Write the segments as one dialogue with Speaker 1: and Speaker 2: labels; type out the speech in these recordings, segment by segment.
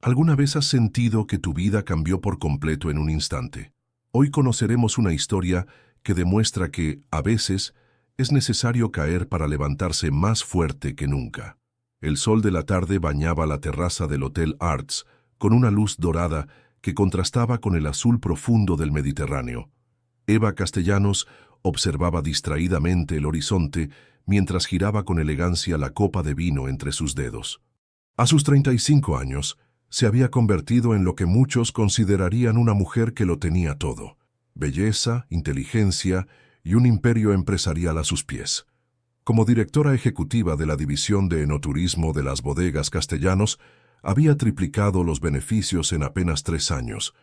Speaker 1: ¿Alguna vez has sentido que tu vida cambió por completo en un instante? Hoy conoceremos una historia que demuestra que, a veces, es necesario caer para levantarse más fuerte que nunca. El sol de la tarde bañaba la terraza del Hotel Arts con una luz dorada que contrastaba con el azul profundo del Mediterráneo. Eva Castellanos observaba distraídamente el horizonte mientras giraba con elegancia la copa de vino entre sus dedos. A sus 35 años, se había convertido en lo que muchos considerarían una mujer que lo tenía todo: belleza, inteligencia y un imperio empresarial a sus pies. Como directora ejecutiva de la división de enoturismo de las bodegas Castellanos, había triplicado los beneficios en apenas 3 años,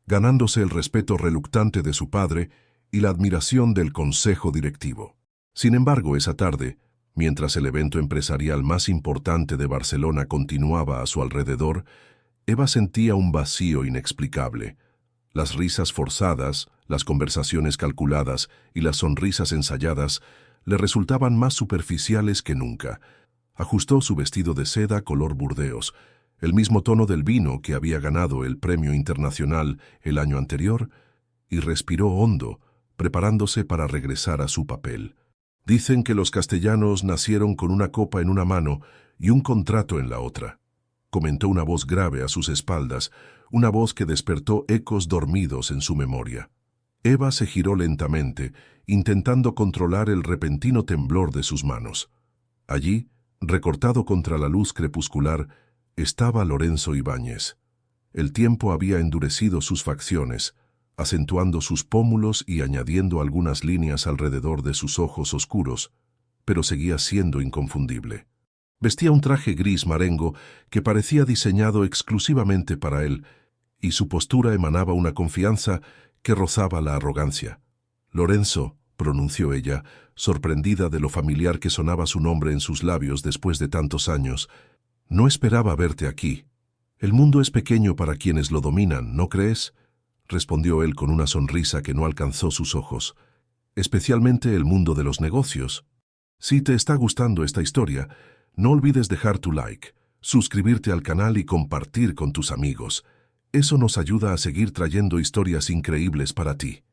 Speaker 1: ganándose el respeto reluctante de su padre y la admiración del consejo directivo. Sin embargo, esa tarde, mientras el evento empresarial más importante de Barcelona continuaba a su alrededor, Eva sentía un vacío inexplicable. Las risas forzadas, las conversaciones calculadas y las sonrisas ensayadas le resultaban más superficiales que nunca. Ajustó su vestido de seda color burdeos, el mismo tono del vino que había ganado el premio internacional el año anterior, y respiró hondo, preparándose para regresar a su papel. Dicen que los castellanos nacieron con una copa en una mano y un contrato en la otra, comentó una voz grave a sus espaldas, una voz que despertó ecos dormidos en su memoria. Eva se giró lentamente, intentando controlar el repentino temblor de sus manos. Allí, recortado contra la luz crepuscular, estaba Lorenzo Ibáñez. El tiempo había endurecido sus facciones, acentuando sus pómulos y añadiendo algunas líneas alrededor de sus ojos oscuros, pero seguía siendo inconfundible. Vestía un traje gris marengo que parecía diseñado exclusivamente para él, y su postura emanaba una confianza que rozaba la arrogancia. «Lorenzo», pronunció ella, sorprendida de lo familiar que sonaba su nombre en sus labios después de tantos años, «no esperaba verte aquí. El mundo es pequeño para quienes lo dominan, ¿no crees?», respondió él con una sonrisa que no alcanzó sus ojos. «Especialmente el mundo de los negocios. Si te está gustando esta historia, no olvides dejar tu like, suscribirte al canal y compartir con tus amigos. Eso nos ayuda a seguir trayendo historias increíbles para ti».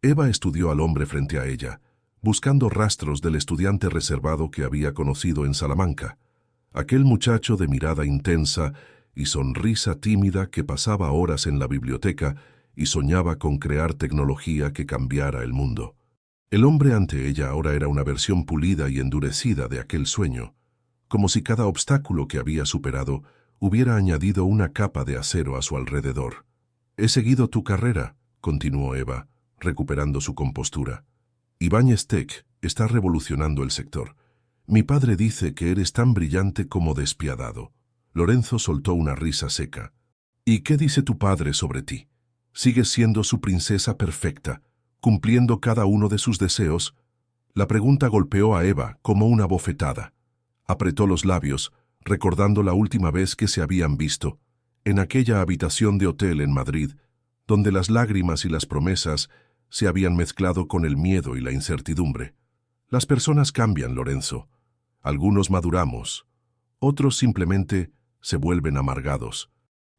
Speaker 1: Eva estudió al hombre frente a ella, buscando rastros del estudiante reservado que había conocido en Salamanca. Aquel muchacho de mirada intensa y sonrisa tímida que pasaba horas en la biblioteca y soñaba con crear tecnología que cambiara el mundo. El hombre ante ella ahora era una versión pulida y endurecida de aquel sueño, como si cada obstáculo que había superado hubiera añadido una capa de acero a su alrededor. «He seguido tu carrera», continuó Eva, recuperando su compostura. «Ibáñez Tech está revolucionando el sector. Mi padre dice que eres tan brillante como despiadado». Lorenzo soltó una risa seca. «¿Y qué dice tu padre sobre ti? ¿Sigues siendo su princesa perfecta, cumpliendo cada uno de sus deseos?» La pregunta golpeó a Eva como una bofetada. Apretó los labios, recordando la última vez que se habían visto, en aquella habitación de hotel en Madrid, donde las lágrimas y las promesas se habían mezclado con el miedo y la incertidumbre. Las personas cambian, Lorenzo. Algunos maduramos, otros simplemente se vuelven amargados.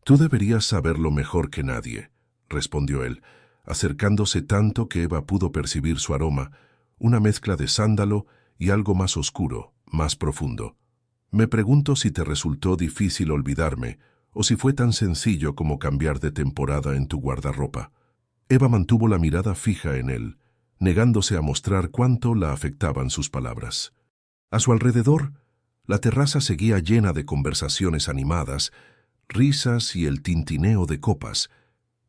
Speaker 1: «Tú deberías saberlo mejor que nadie», respondió él, acercándose tanto que Eva pudo percibir su aroma, una mezcla de sándalo y algo más oscuro, más profundo. «Me pregunto si te resultó difícil olvidarme o si fue tan sencillo como cambiar de temporada en tu guardarropa». Eva mantuvo la mirada fija en él, negándose a mostrar cuánto la afectaban sus palabras. A su alrededor, la terraza seguía llena de conversaciones animadas, risas y el tintineo de copas,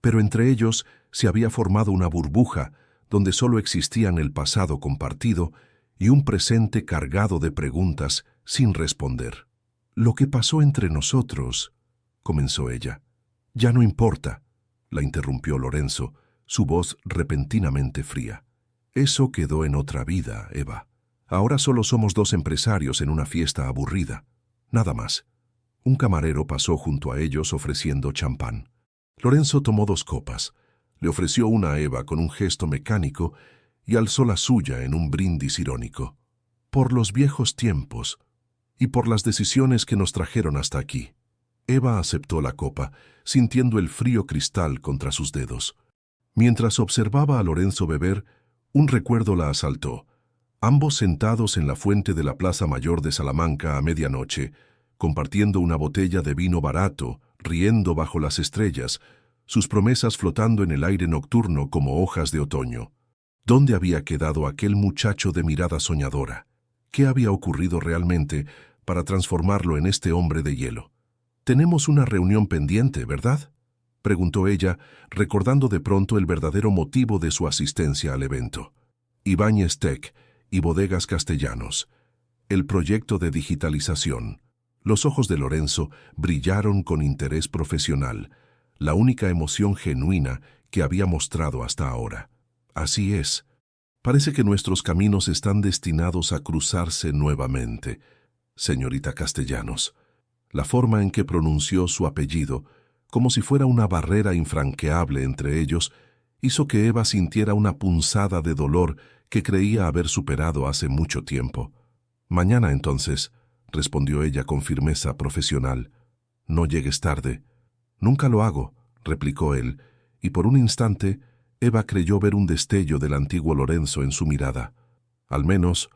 Speaker 1: pero entre ellos se había formado una burbuja donde solo existían el pasado compartido y un presente cargado de preguntas sin responder. «Lo que pasó entre nosotros», comenzó ella. «Ya no importa», la interrumpió Lorenzo, su voz repentinamente fría. «Eso quedó en otra vida, Eva. Ahora solo somos 2 empresarios en una fiesta aburrida. Nada más». Un camarero pasó junto a ellos ofreciendo champán. Lorenzo tomó 2 copas, le ofreció una a Eva con un gesto mecánico y alzó la suya en un brindis irónico. «Por los viejos tiempos y por las decisiones que nos trajeron hasta aquí». Eva aceptó la copa, sintiendo el frío cristal contra sus dedos. Mientras observaba a Lorenzo beber, un recuerdo la asaltó. Ambos sentados en la fuente de la Plaza Mayor de Salamanca a medianoche, compartiendo una botella de vino barato, riendo bajo las estrellas, sus promesas flotando en el aire nocturno como hojas de otoño. ¿Dónde había quedado aquel muchacho de mirada soñadora? ¿Qué había ocurrido realmente para transformarlo en este hombre de hielo? «Tenemos una reunión pendiente, ¿verdad?», preguntó ella, recordando de pronto el verdadero motivo de su asistencia al evento. Ibáñez Tech y Bodegas Castellanos. El proyecto de digitalización. Los ojos de Lorenzo brillaron con interés profesional, la única emoción genuina que había mostrado hasta ahora. Así es. Parece que nuestros caminos están destinados a cruzarse nuevamente, señorita Castellanos. La forma en que pronunció su apellido, como si fuera una barrera infranqueable entre ellos, hizo que Eva sintiera una punzada de dolor que creía haber superado hace mucho tiempo. «Mañana, entonces», respondió ella con firmeza profesional. «No llegues tarde». «Nunca lo hago», replicó él, y por un instante Eva creyó ver un destello del antiguo Lorenzo en su mirada. «Al menos,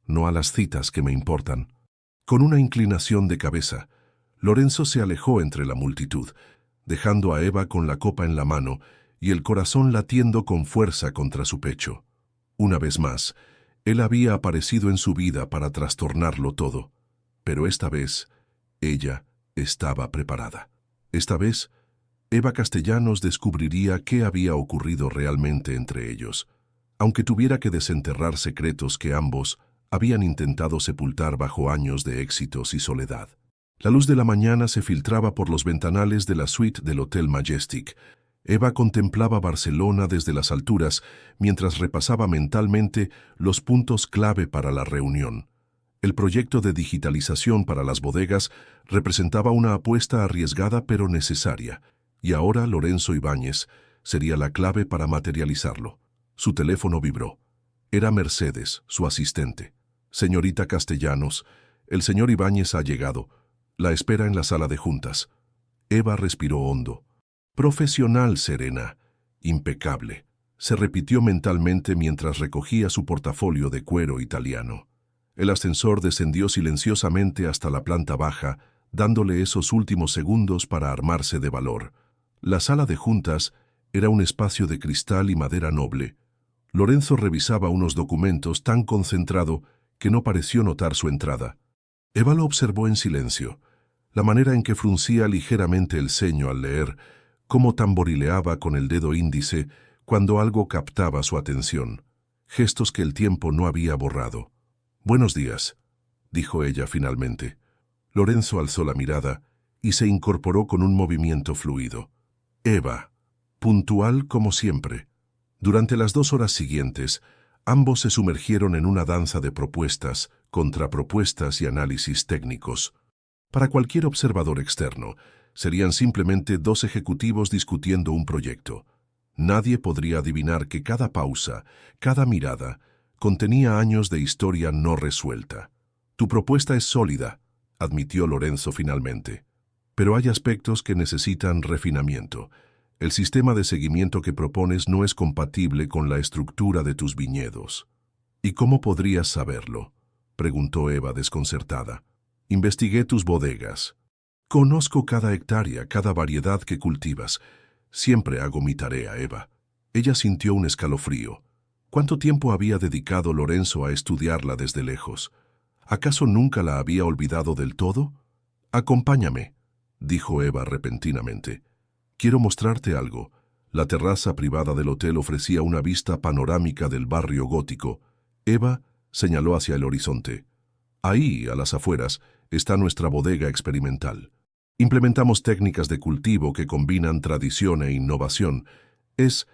Speaker 1: no a las citas que me importan». Con una inclinación de cabeza, Lorenzo se alejó entre la multitud, dejando a Eva con la copa en la mano y el corazón latiendo con fuerza contra su pecho. Una vez más, él había aparecido en su vida para trastornarlo todo, pero esta vez, ella estaba preparada. Esta vez, Eva Castellanos descubriría qué había ocurrido realmente entre ellos, aunque tuviera que desenterrar secretos que ambos habían intentado sepultar bajo años de éxitos y soledad. La luz de la mañana se filtraba por los ventanales de la suite del Hotel Majestic. Eva contemplaba Barcelona desde las alturas mientras repasaba mentalmente los puntos clave para la reunión. El proyecto de digitalización para las bodegas representaba una apuesta arriesgada pero necesaria, y ahora Lorenzo Ibáñez sería la clave para materializarlo. Su teléfono vibró. Era Mercedes, su asistente. «Señorita Castellanos, el señor Ibáñez ha llegado. La espera en la sala de juntas». Eva respiró hondo. «Profesional, Serena. Impecable», se repitió mentalmente mientras recogía su portafolio de cuero italiano. El ascensor descendió silenciosamente hasta la planta baja, dándole esos últimos segundos para armarse de valor. La sala de juntas era un espacio de cristal y madera noble. Lorenzo revisaba unos documentos tan concentrado que no pareció notar su entrada. Eva lo observó en silencio, la manera en que fruncía ligeramente el ceño al leer, cómo tamborileaba con el dedo índice cuando algo captaba su atención, gestos que el tiempo no había borrado. «Buenos días», dijo ella finalmente. Lorenzo alzó la mirada y se incorporó con un movimiento fluido. Eva, puntual como siempre. Durante las 2 horas siguientes, ambos se sumergieron en una danza de propuestas, contrapropuestas y análisis técnicos. Para cualquier observador externo, serían simplemente 2 ejecutivos discutiendo un proyecto. Nadie podría adivinar que cada pausa, cada mirada, contenía años de historia no resuelta. «Tu propuesta es sólida», admitió Lorenzo finalmente. «Pero hay aspectos que necesitan refinamiento. El sistema de seguimiento que propones no es compatible con la estructura de tus viñedos». «¿Y cómo podrías saberlo?», preguntó Eva desconcertada. «Investigué tus bodegas. Conozco cada hectárea, cada variedad que cultivas. Siempre hago mi tarea, Eva». Ella sintió un escalofrío. ¿Cuánto tiempo había dedicado Lorenzo a estudiarla desde lejos? ¿Acaso nunca la había olvidado del todo? «Acompáñame», dijo Eva repentinamente. «Quiero mostrarte algo». La terraza privada del hotel ofrecía una vista panorámica del barrio gótico. Eva señaló hacia el horizonte. «Ahí, a las afueras, está nuestra bodega experimental. Implementamos técnicas de cultivo que combinan tradición e innovación. Es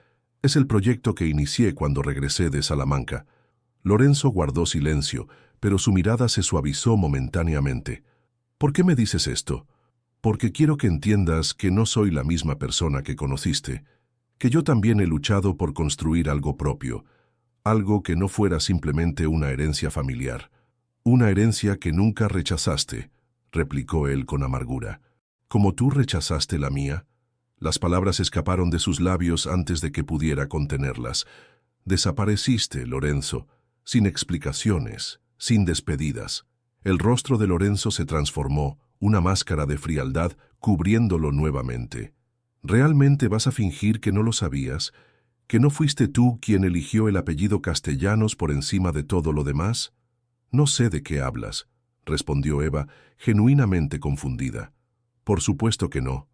Speaker 1: el proyecto que inicié cuando regresé de Salamanca». Lorenzo guardó silencio, pero su mirada se suavizó momentáneamente. «¿Por qué me dices esto?». «Porque quiero que entiendas que no soy la misma persona que conociste, que yo también he luchado por construir algo propio, algo que no fuera simplemente una herencia familiar». «Una herencia que nunca rechazaste», replicó él con amargura. Como tú rechazaste la mía. Las palabras escaparon de sus labios antes de que pudiera contenerlas. Desapareciste, Lorenzo, sin explicaciones, sin despedidas. El rostro de Lorenzo se transformó, una máscara de frialdad cubriéndolo nuevamente. ¿Realmente vas a fingir que no lo sabías? ¿Que no fuiste tú quien eligió el apellido Castellanos por encima de todo lo demás? No sé de qué hablas, respondió Eva, genuinamente confundida. Por supuesto que no,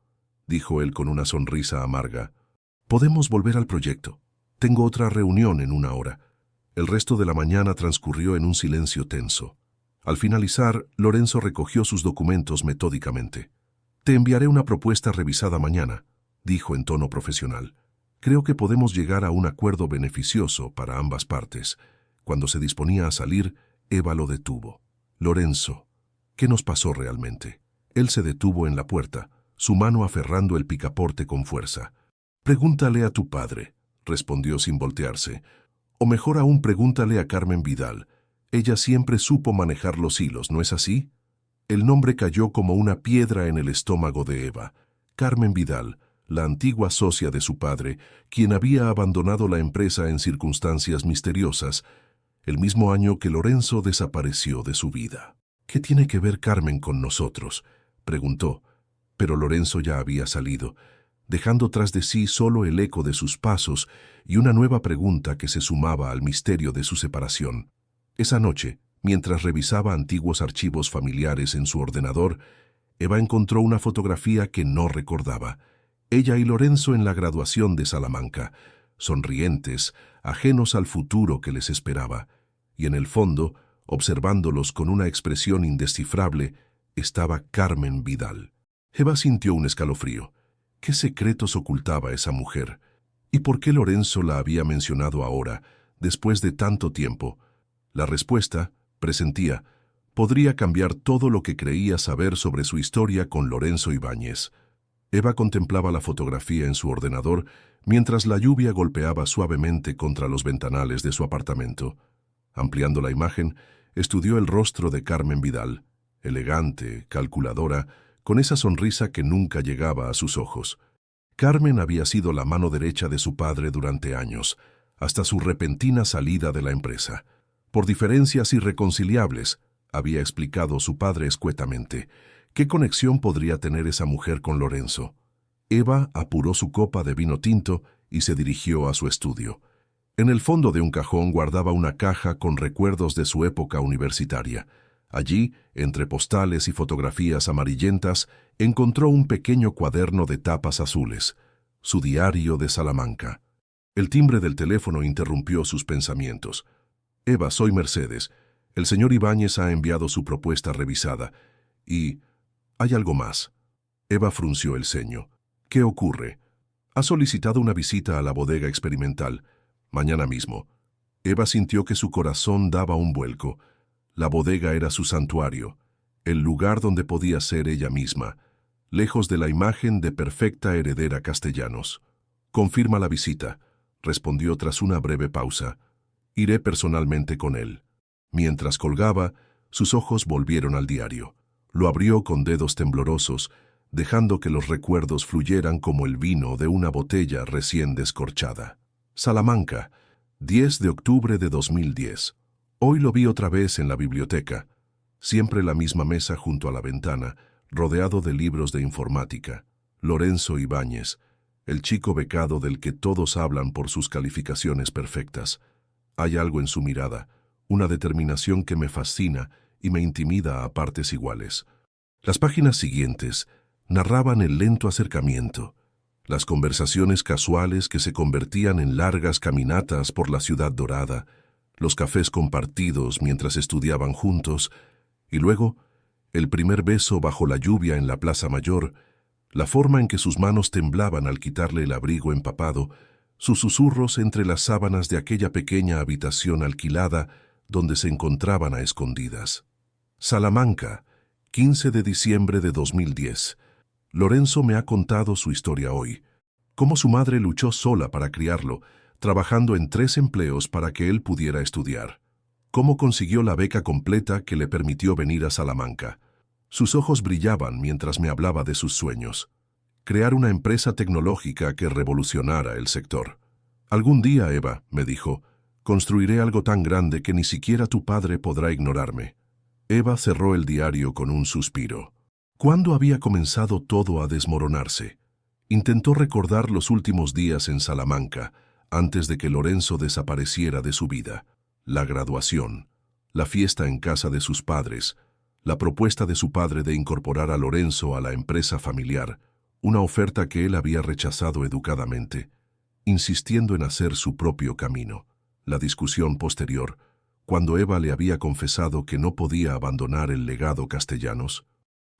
Speaker 1: dijo él con una sonrisa amarga. Podemos volver al proyecto. Tengo otra reunión en 1 hora. El resto de la mañana transcurrió en un silencio tenso. Al finalizar, Lorenzo recogió sus documentos metódicamente. Te enviaré una propuesta revisada mañana, dijo en tono profesional. Creo que podemos llegar a un acuerdo beneficioso para ambas partes. Cuando se disponía a salir, Eva lo detuvo. Lorenzo, ¿qué nos pasó realmente? Él se detuvo en la puerta, su mano aferrando el picaporte con fuerza. Pregúntale a tu padre, respondió sin voltearse. O mejor aún, pregúntale a Carmen Vidal. Ella siempre supo manejar los hilos, ¿no es así? El nombre cayó como una piedra en el estómago de Eva. Carmen Vidal, la antigua socia de su padre, quien había abandonado la empresa en circunstancias misteriosas, el mismo año que Lorenzo desapareció de su vida. ¿Qué tiene que ver Carmen con nosotros?, preguntó, pero Lorenzo ya había salido, dejando tras de sí solo el eco de sus pasos y una nueva pregunta que se sumaba al misterio de su separación. Esa noche, mientras revisaba antiguos archivos familiares en su ordenador, Eva encontró una fotografía que no recordaba. Ella y Lorenzo en la graduación de Salamanca, sonrientes, ajenos al futuro que les esperaba, y en el fondo, observándolos con una expresión indescifrable, estaba Carmen Vidal. Eva sintió un escalofrío. ¿Qué secretos ocultaba esa mujer? ¿Y por qué Lorenzo la había mencionado ahora, después de tanto tiempo? La respuesta, presentía, podría cambiar todo lo que creía saber sobre su historia con Lorenzo Ibáñez. Eva contemplaba la fotografía en su ordenador mientras la lluvia golpeaba suavemente contra los ventanales de su apartamento. Ampliando la imagen, estudió el rostro de Carmen Vidal, elegante, calculadora, con esa sonrisa que nunca llegaba a sus ojos. Carmen había sido la mano derecha de su padre durante años, hasta su repentina salida de la empresa. Por diferencias irreconciliables, había explicado su padre escuetamente. ¿Qué conexión podría tener esa mujer con Lorenzo? Eva apuró su copa de vino tinto y se dirigió a su estudio. En el fondo de un cajón guardaba una caja con recuerdos de su época universitaria. Allí, entre postales y fotografías amarillentas, encontró un pequeño cuaderno de tapas azules, su diario de Salamanca. El timbre del teléfono interrumpió sus pensamientos. Eva, soy Mercedes. El señor Ibáñez ha enviado su propuesta revisada. Y hay algo más. Eva frunció el ceño. ¿Qué ocurre? Ha solicitado una visita a la bodega experimental. Mañana mismo. Eva sintió que su corazón daba un vuelco. La bodega era su santuario, el lugar donde podía ser ella misma, lejos de la imagen de perfecta heredera Castellanos. Confirma la visita, respondió tras una breve pausa. Iré personalmente con él. Mientras colgaba, sus ojos volvieron al diario. Lo abrió con dedos temblorosos, dejando que los recuerdos fluyeran como el vino de una botella recién descorchada. Salamanca, 10 de octubre de 2010. Hoy lo vi otra vez en la biblioteca, siempre la misma mesa junto a la ventana, rodeado de libros de informática. Lorenzo Ibáñez, el chico becado del que todos hablan por sus calificaciones perfectas. Hay algo en su mirada, una determinación que me fascina y me intimida a partes iguales. Las páginas siguientes narraban el lento acercamiento, las conversaciones casuales que se convertían en largas caminatas por la ciudad dorada, los cafés compartidos mientras estudiaban juntos, y luego el primer beso bajo la lluvia en la Plaza Mayor, la forma en que sus manos temblaban al quitarle el abrigo empapado, sus susurros entre las sábanas de aquella pequeña habitación alquilada donde se encontraban a escondidas. Salamanca, 15 de diciembre de 2010. Lorenzo me ha contado su historia hoy, cómo su madre luchó sola para criarlo, trabajando en 3 empleos para que él pudiera estudiar. Cómo consiguió la beca completa que le permitió venir a Salamanca. Sus ojos brillaban mientras me hablaba de sus sueños. Crear una empresa tecnológica que revolucionara el sector. Algún día, Eva, me dijo, construiré algo tan grande que ni siquiera tu padre podrá ignorarme. Eva cerró el diario con un suspiro. ¿Cuándo había comenzado todo a desmoronarse? Intentó recordar los últimos días en Salamanca, antes de que Lorenzo desapareciera de su vida. La graduación, la fiesta en casa de sus padres, la propuesta de su padre de incorporar a Lorenzo a la empresa familiar, una oferta que él había rechazado educadamente, insistiendo en hacer su propio camino. La discusión posterior, cuando Eva le había confesado que no podía abandonar el legado Castellanos.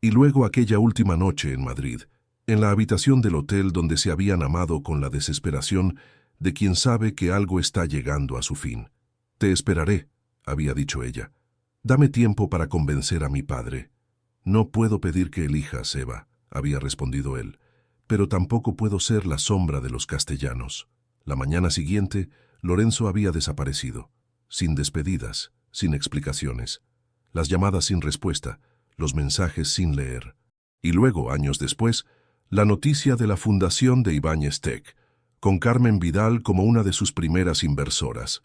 Speaker 1: Y luego aquella última noche en Madrid, en la habitación del hotel donde se habían amado con la desesperación de quien sabe que algo está llegando a su fin. «Te esperaré», había dicho ella. «Dame tiempo para convencer a mi padre». «No puedo pedir que elijas, Eva», había respondido él, «pero tampoco puedo ser la sombra de los Castellanos». La mañana siguiente, Lorenzo había desaparecido, sin despedidas, sin explicaciones, las llamadas sin respuesta, los mensajes sin leer. Y luego, años después, la noticia de la fundación de Ibáñez Tech, con Carmen Vidal como una de sus primeras inversoras.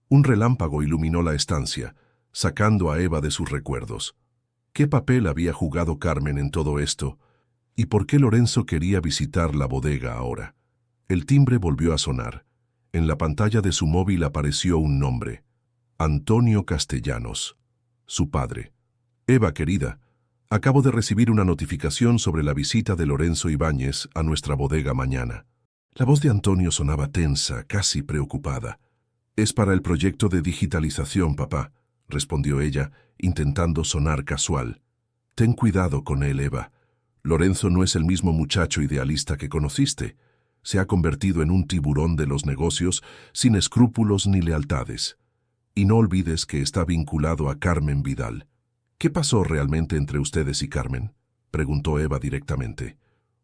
Speaker 1: Un relámpago iluminó la estancia, sacando a Eva de sus recuerdos. ¿Qué papel había jugado Carmen en todo esto? ¿Y por qué Lorenzo quería visitar la bodega ahora? El timbre volvió a sonar. En la pantalla de su móvil apareció un nombre. Antonio Castellanos, su padre. «Eva, querida, acabo de recibir una notificación sobre la visita de Lorenzo Ibáñez a nuestra bodega mañana». La voz de Antonio sonaba tensa, casi preocupada. «Es para el proyecto de digitalización, papá», respondió ella, intentando sonar casual. «Ten cuidado con él, Eva. Lorenzo no es el mismo muchacho idealista que conociste. Se ha convertido en un tiburón de los negocios, sin escrúpulos ni lealtades. Y no olvides que está vinculado a Carmen Vidal». «¿Qué pasó realmente entre ustedes y Carmen?», preguntó Eva directamente.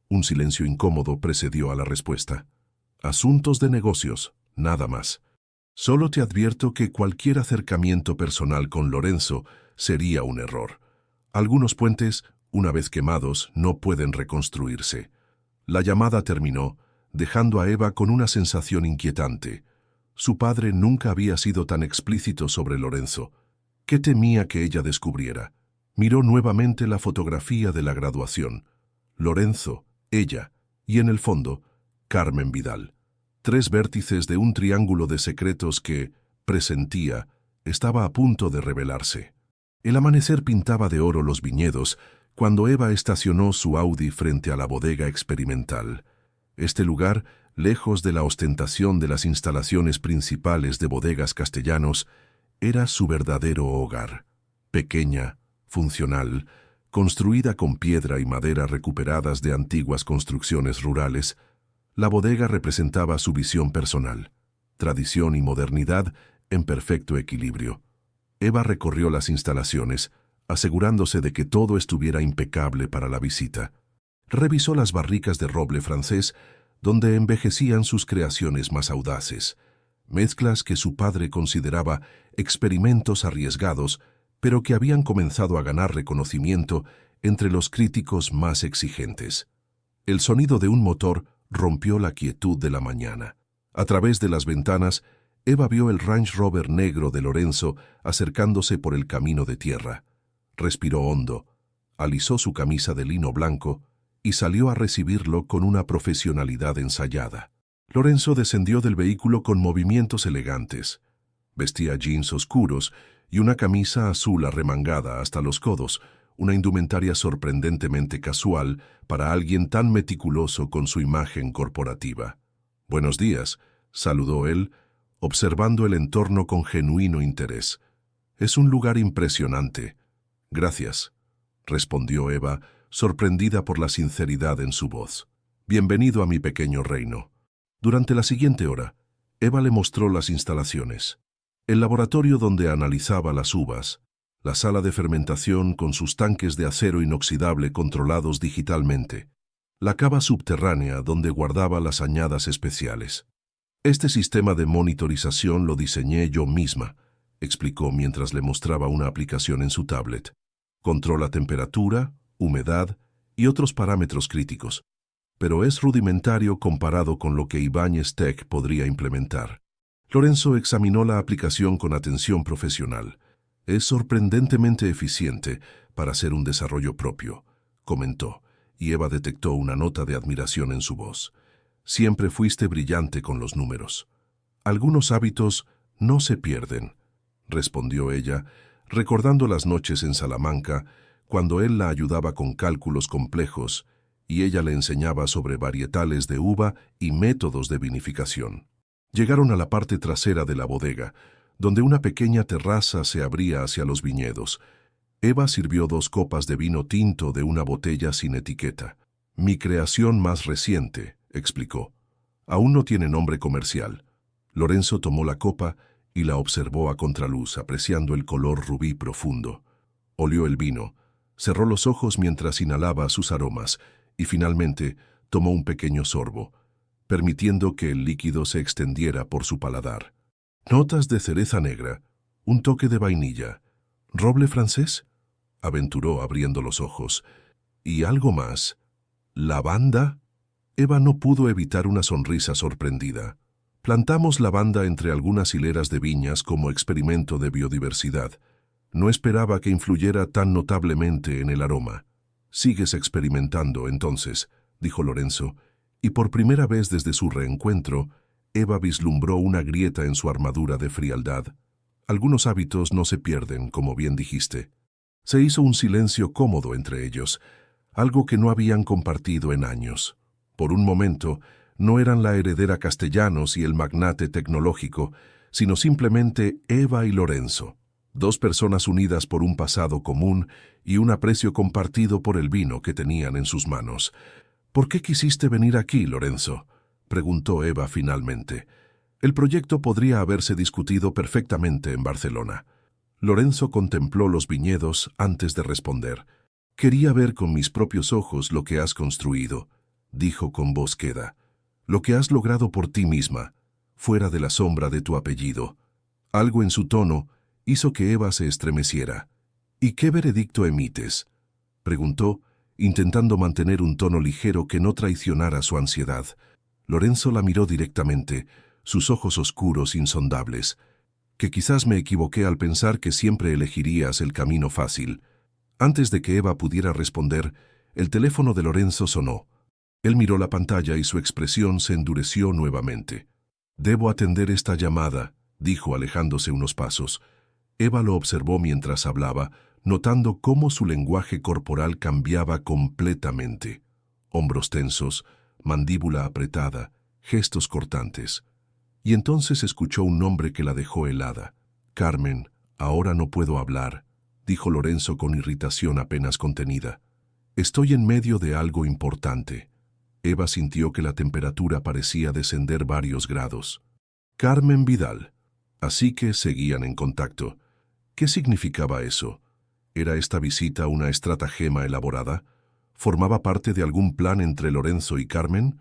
Speaker 1: Un silencio incómodo precedió a la respuesta. «Asuntos de negocios, nada más. Solo te advierto que cualquier acercamiento personal con Lorenzo sería un error. Algunos puentes, una vez quemados, no pueden reconstruirse». La llamada terminó, dejando a Eva con una sensación inquietante. Su padre nunca había sido tan explícito sobre Lorenzo. ¿Qué temía que ella descubriera? Miró nuevamente la fotografía de la graduación. Lorenzo, ella, y en el fondo, Carmen Vidal. 3 vértices de un triángulo de secretos que, presentía, estaba a punto de revelarse. El amanecer pintaba de oro los viñedos cuando Eva estacionó su Audi frente a la bodega experimental. Este lugar, lejos de la ostentación de las instalaciones principales de Bodegas Castellanos, era su verdadero hogar. Pequeña, funcional, construida con piedra y madera recuperadas de antiguas construcciones rurales, la bodega representaba su visión personal, tradición y modernidad en perfecto equilibrio. Eva recorrió las instalaciones, asegurándose de que todo estuviera impecable para la visita. Revisó las barricas de roble francés, donde envejecían sus creaciones más audaces, mezclas que su padre consideraba experimentos arriesgados, pero que habían comenzado a ganar reconocimiento entre los críticos más exigentes. El sonido de un motor rompió la quietud de la mañana. A través de las ventanas, Eva vio el Range Rover negro de Lorenzo acercándose por el camino de tierra. Respiró hondo, alisó su camisa de lino blanco y salió a recibirlo con una profesionalidad ensayada. Lorenzo descendió del vehículo con movimientos elegantes. Vestía jeans oscuros y una camisa azul arremangada hasta los codos, una indumentaria sorprendentemente casual para alguien tan meticuloso con su imagen corporativa. «Buenos días», saludó él, observando el entorno con genuino interés. «Es un lugar impresionante». «Gracias», respondió Eva, sorprendida por la sinceridad en su voz. «Bienvenido a mi pequeño reino». Durante la siguiente hora, Eva le mostró las instalaciones. El laboratorio donde analizaba las uvas, la sala de fermentación con sus tanques de acero inoxidable controlados digitalmente, la cava subterránea donde guardaba las añadas especiales. «Este sistema de monitorización lo diseñé yo misma», explicó mientras le mostraba una aplicación en su tablet. Controla temperatura, humedad y otros parámetros críticos, pero es rudimentario comparado con lo que Ibáñez Tech podría implementar. Lorenzo examinó la aplicación con atención profesional. Es sorprendentemente eficiente para hacer un desarrollo propio, comentó, y Eva detectó una nota de admiración en su voz. Siempre fuiste brillante con los números. Algunos hábitos no se pierden, respondió ella, recordando las noches en Salamanca, cuando él la ayudaba con cálculos complejos y ella le enseñaba sobre varietales de uva y métodos de vinificación. Llegaron a la parte trasera de la bodega, donde una pequeña terraza se abría hacia los viñedos. Eva sirvió 2 copas de vino tinto de una botella sin etiqueta. Mi creación más reciente, explicó. Aún no tiene nombre comercial. Lorenzo tomó la copa y la observó a contraluz, apreciando el color rubí profundo. Olió el vino, cerró los ojos mientras inhalaba sus aromas y finalmente tomó un pequeño sorbo, permitiendo que el líquido se extendiera por su paladar. Notas de cereza negra, un toque de vainilla. ¿Roble francés?, aventuró abriendo los ojos. ¿Y algo más? ¿Lavanda? Eva no pudo evitar una sonrisa sorprendida. Plantamos lavanda entre algunas hileras de viñas como experimento de biodiversidad. No esperaba que influyera tan notablemente en el aroma. Sigues experimentando, entonces, dijo Lorenzo, y por primera vez desde su reencuentro, Eva vislumbró una grieta en su armadura de frialdad. Algunos hábitos no se pierden, como bien dijiste. Se hizo un silencio cómodo entre ellos, algo que no habían compartido en años. Por un momento, no eran la heredera Castellanos y el magnate tecnológico, sino simplemente Eva y Lorenzo, 2 personas unidas por un pasado común y un aprecio compartido por el vino que tenían en sus manos. ¿Por qué quisiste venir aquí, Lorenzo?, preguntó Eva finalmente. El proyecto podría haberse discutido perfectamente en Barcelona. Lorenzo contempló los viñedos antes de responder. Quería ver con mis propios ojos lo que has construido, dijo con voz queda. Lo que has logrado por ti misma, fuera de la sombra de tu apellido. Algo en su tono hizo que Eva se estremeciera. ¿Y qué veredicto emites?, preguntó, intentando mantener un tono ligero que no traicionara su ansiedad. Lorenzo la miró directamente, sus ojos oscuros insondables. Que quizás me equivoqué al pensar que siempre elegirías el camino fácil. Antes de que Eva pudiera responder, el teléfono de Lorenzo sonó. Él miró la pantalla y su expresión se endureció nuevamente. «Debo atender esta llamada», dijo alejándose unos pasos. Eva lo observó mientras hablaba, notando cómo su lenguaje corporal cambiaba completamente. Hombros tensos, mandíbula apretada, gestos cortantes. Y entonces escuchó un nombre que la dejó helada. «Carmen, ahora no puedo hablar», dijo Lorenzo con irritación apenas contenida. «Estoy en medio de algo importante». Eva sintió que la temperatura parecía descender varios grados. Carmen Vidal. Así que seguían en contacto. ¿Qué significaba eso? ¿Era esta visita una estratagema elaborada? ¿Formaba parte de algún plan entre Lorenzo y Carmen?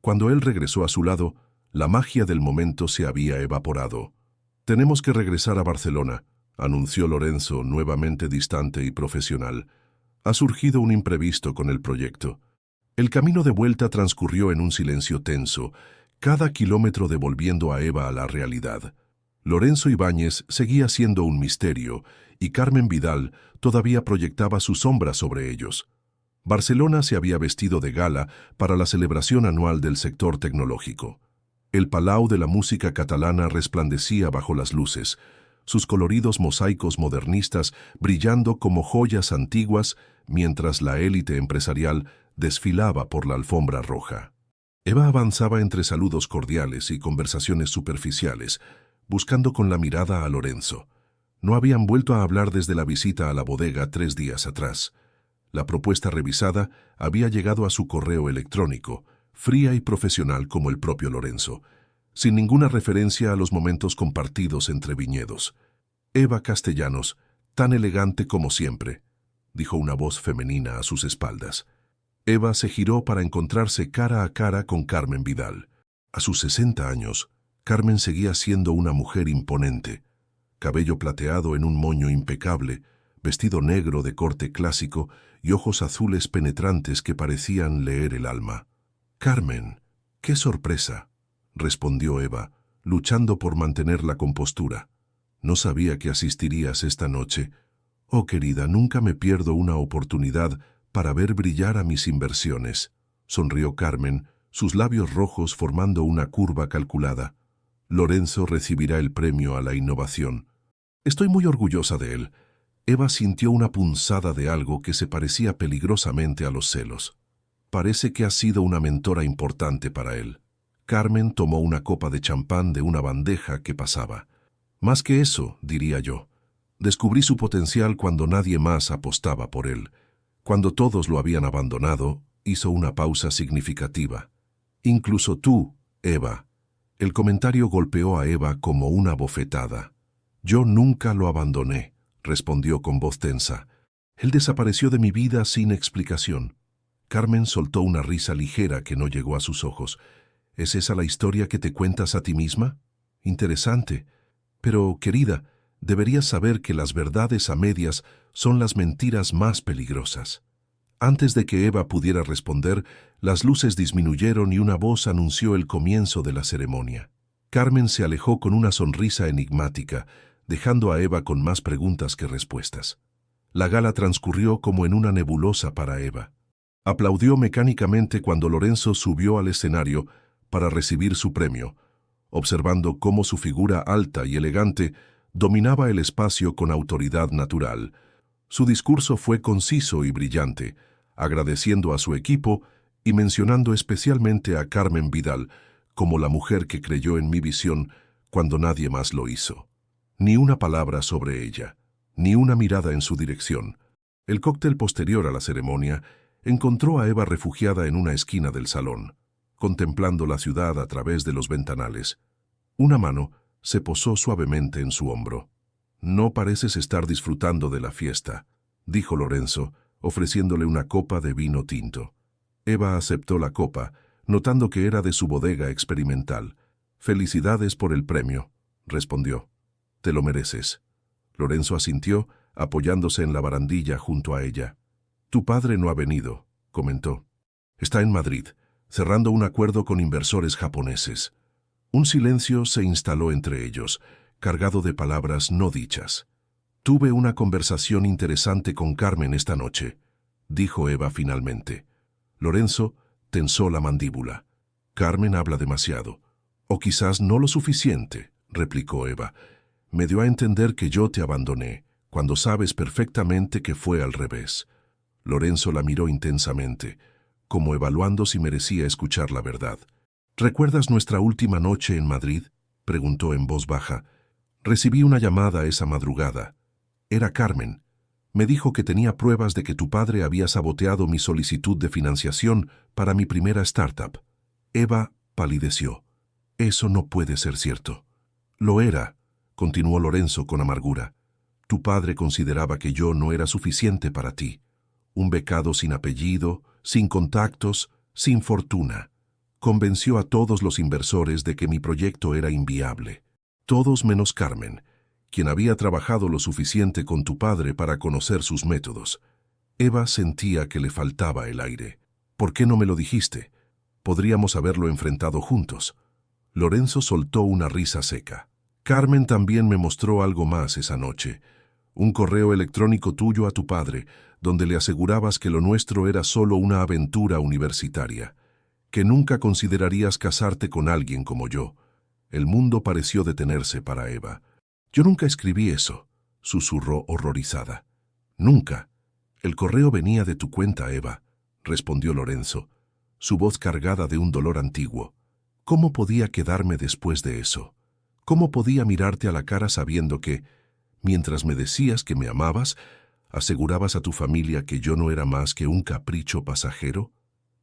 Speaker 1: Cuando él regresó a su lado, la magia del momento se había evaporado. «Tenemos que regresar a Barcelona», anunció Lorenzo, nuevamente distante y profesional. «Ha surgido un imprevisto con el proyecto». El camino de vuelta transcurrió en un silencio tenso, cada kilómetro devolviendo a Eva a la realidad. Lorenzo Ibáñez seguía siendo un misterio, y Carmen Vidal todavía proyectaba su sombra sobre ellos. Barcelona se había vestido de gala para la celebración anual del sector tecnológico. El Palau de la música catalana resplandecía bajo las luces, sus coloridos mosaicos modernistas brillando como joyas antiguas, mientras la élite empresarial desfilaba por la alfombra roja. Eva avanzaba entre saludos cordiales y conversaciones superficiales, buscando con la mirada a Lorenzo. No habían vuelto a hablar desde la visita a la bodega 3 días atrás. La propuesta revisada había llegado a su correo electrónico, fría y profesional como el propio Lorenzo, sin ninguna referencia a los momentos compartidos entre viñedos. «Eva Castellanos, tan elegante como siempre», dijo una voz femenina a sus espaldas. Eva se giró para encontrarse cara a cara con Carmen Vidal. A sus 60 años, Carmen seguía siendo una mujer imponente. Cabello plateado en un moño impecable, vestido negro de corte clásico y ojos azules penetrantes que parecían leer el alma. «Carmen, qué sorpresa», respondió Eva, luchando por mantener la compostura. «No sabía que asistirías esta noche. Oh, querida, nunca me pierdo una oportunidad para ver brillar a mis inversiones», sonrió Carmen, sus labios rojos formando una curva calculada. «Lorenzo recibirá el premio a la innovación. Estoy muy orgullosa de él». Eva sintió una punzada de algo que se parecía peligrosamente a los celos. Parece que ha sido una mentora importante para él. Carmen tomó una copa de champán de una bandeja que pasaba. «Más que eso, diría yo. Descubrí su potencial cuando nadie más apostaba por él. Cuando todos lo habían abandonado, hizo una pausa significativa. Incluso tú, Eva». El comentario golpeó a Eva como una bofetada. «Yo nunca lo abandoné», respondió con voz tensa. «Él desapareció de mi vida sin explicación». Carmen soltó una risa ligera que no llegó a sus ojos. «¿Es esa la historia que te cuentas a ti misma? Interesante. Pero, querida, deberías saber que las verdades a medias son las mentiras más peligrosas». Antes de que Eva pudiera responder, las luces disminuyeron y una voz anunció el comienzo de la ceremonia. Carmen se alejó con una sonrisa enigmática, dejando a Eva con más preguntas que respuestas. La gala transcurrió como en una nebulosa para Eva. Aplaudió mecánicamente cuando Lorenzo subió al escenario para recibir su premio, observando cómo su figura alta y elegante dominaba el espacio con autoridad natural. Su discurso fue conciso y brillante, agradeciendo a su equipo y mencionando especialmente a Carmen Vidal como la mujer que creyó en mi visión cuando nadie más lo hizo. Ni una palabra sobre ella, ni una mirada en su dirección. El cóctel posterior a la ceremonia encontró a Eva refugiada en una esquina del salón, contemplando la ciudad a través de los ventanales. Una mano se posó suavemente en su hombro. «No pareces estar disfrutando de la fiesta», dijo Lorenzo, ofreciéndole una copa de vino tinto. Eva aceptó la copa, notando que era de su bodega experimental. «Felicidades por el premio», respondió. «Te lo mereces». Lorenzo asintió, apoyándose en la barandilla junto a ella. «Tu padre no ha venido», comentó. «Está en Madrid, cerrando un acuerdo con inversores japoneses». Un silencio se instaló entre ellos, cargado de palabras no dichas. «Tuve una conversación interesante con Carmen esta noche», dijo Eva finalmente. Lorenzo tensó la mandíbula. «Carmen habla demasiado. O quizás no lo suficiente», replicó Eva. «Me dio a entender que yo te abandoné, cuando sabes perfectamente que fue al revés». Lorenzo la miró intensamente, como evaluando si merecía escuchar la verdad. «¿Recuerdas nuestra última noche en Madrid?», preguntó en voz baja. «Recibí una llamada esa madrugada. Era Carmen. Me dijo que tenía pruebas de que tu padre había saboteado mi solicitud de financiación para mi primera startup». Eva palideció. «Eso no puede ser cierto». «Lo era», continuó Lorenzo con amargura. «Tu padre consideraba que yo no era suficiente para ti. Un becado sin apellido, sin contactos, sin fortuna. Convenció a todos los inversores de que mi proyecto era inviable. Todos menos Carmen, quien había trabajado lo suficiente con tu padre para conocer sus métodos». Eva sentía que le faltaba el aire. «¿Por qué no me lo dijiste? Podríamos haberlo enfrentado juntos». Lorenzo soltó una risa seca. «Carmen también me mostró algo más esa noche. Un correo electrónico tuyo a tu padre, donde le asegurabas que lo nuestro era solo una aventura universitaria, que nunca considerarías casarte con alguien como yo». El mundo pareció detenerse para Eva. «Yo nunca escribí eso», susurró horrorizada. «Nunca. El correo venía de tu cuenta, Eva», respondió Lorenzo, su voz cargada de un dolor antiguo. «¿Cómo podía quedarme después de eso? ¿Cómo podía mirarte a la cara sabiendo que, mientras me decías que me amabas, asegurabas a tu familia que yo no era más que un capricho pasajero?»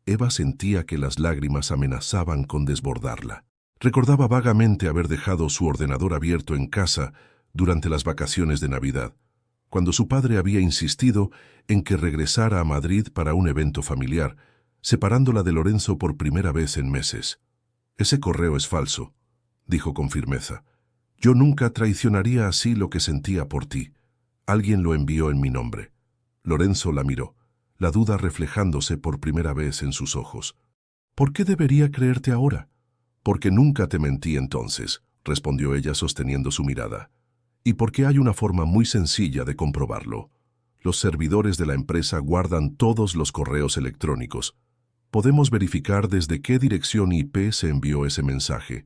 Speaker 1: Eva sentía que las lágrimas amenazaban con desbordarla. Recordaba vagamente haber dejado su ordenador abierto en casa durante las vacaciones de Navidad, cuando su padre había insistido en que regresara a Madrid para un evento familiar, separándola de Lorenzo por primera vez en meses. «Ese correo es falso», dijo con firmeza. «Yo nunca traicionaría así lo que sentía por ti. Alguien lo envió en mi nombre. Lorenzo la miró, la duda reflejándose por primera vez en sus ojos. ¿Por qué debería creerte ahora? Porque nunca te mentí entonces, respondió ella sosteniendo su mirada. Y porque hay una forma muy sencilla de comprobarlo. Los servidores de la empresa guardan todos los correos electrónicos. Podemos verificar desde qué dirección IP se envió ese mensaje.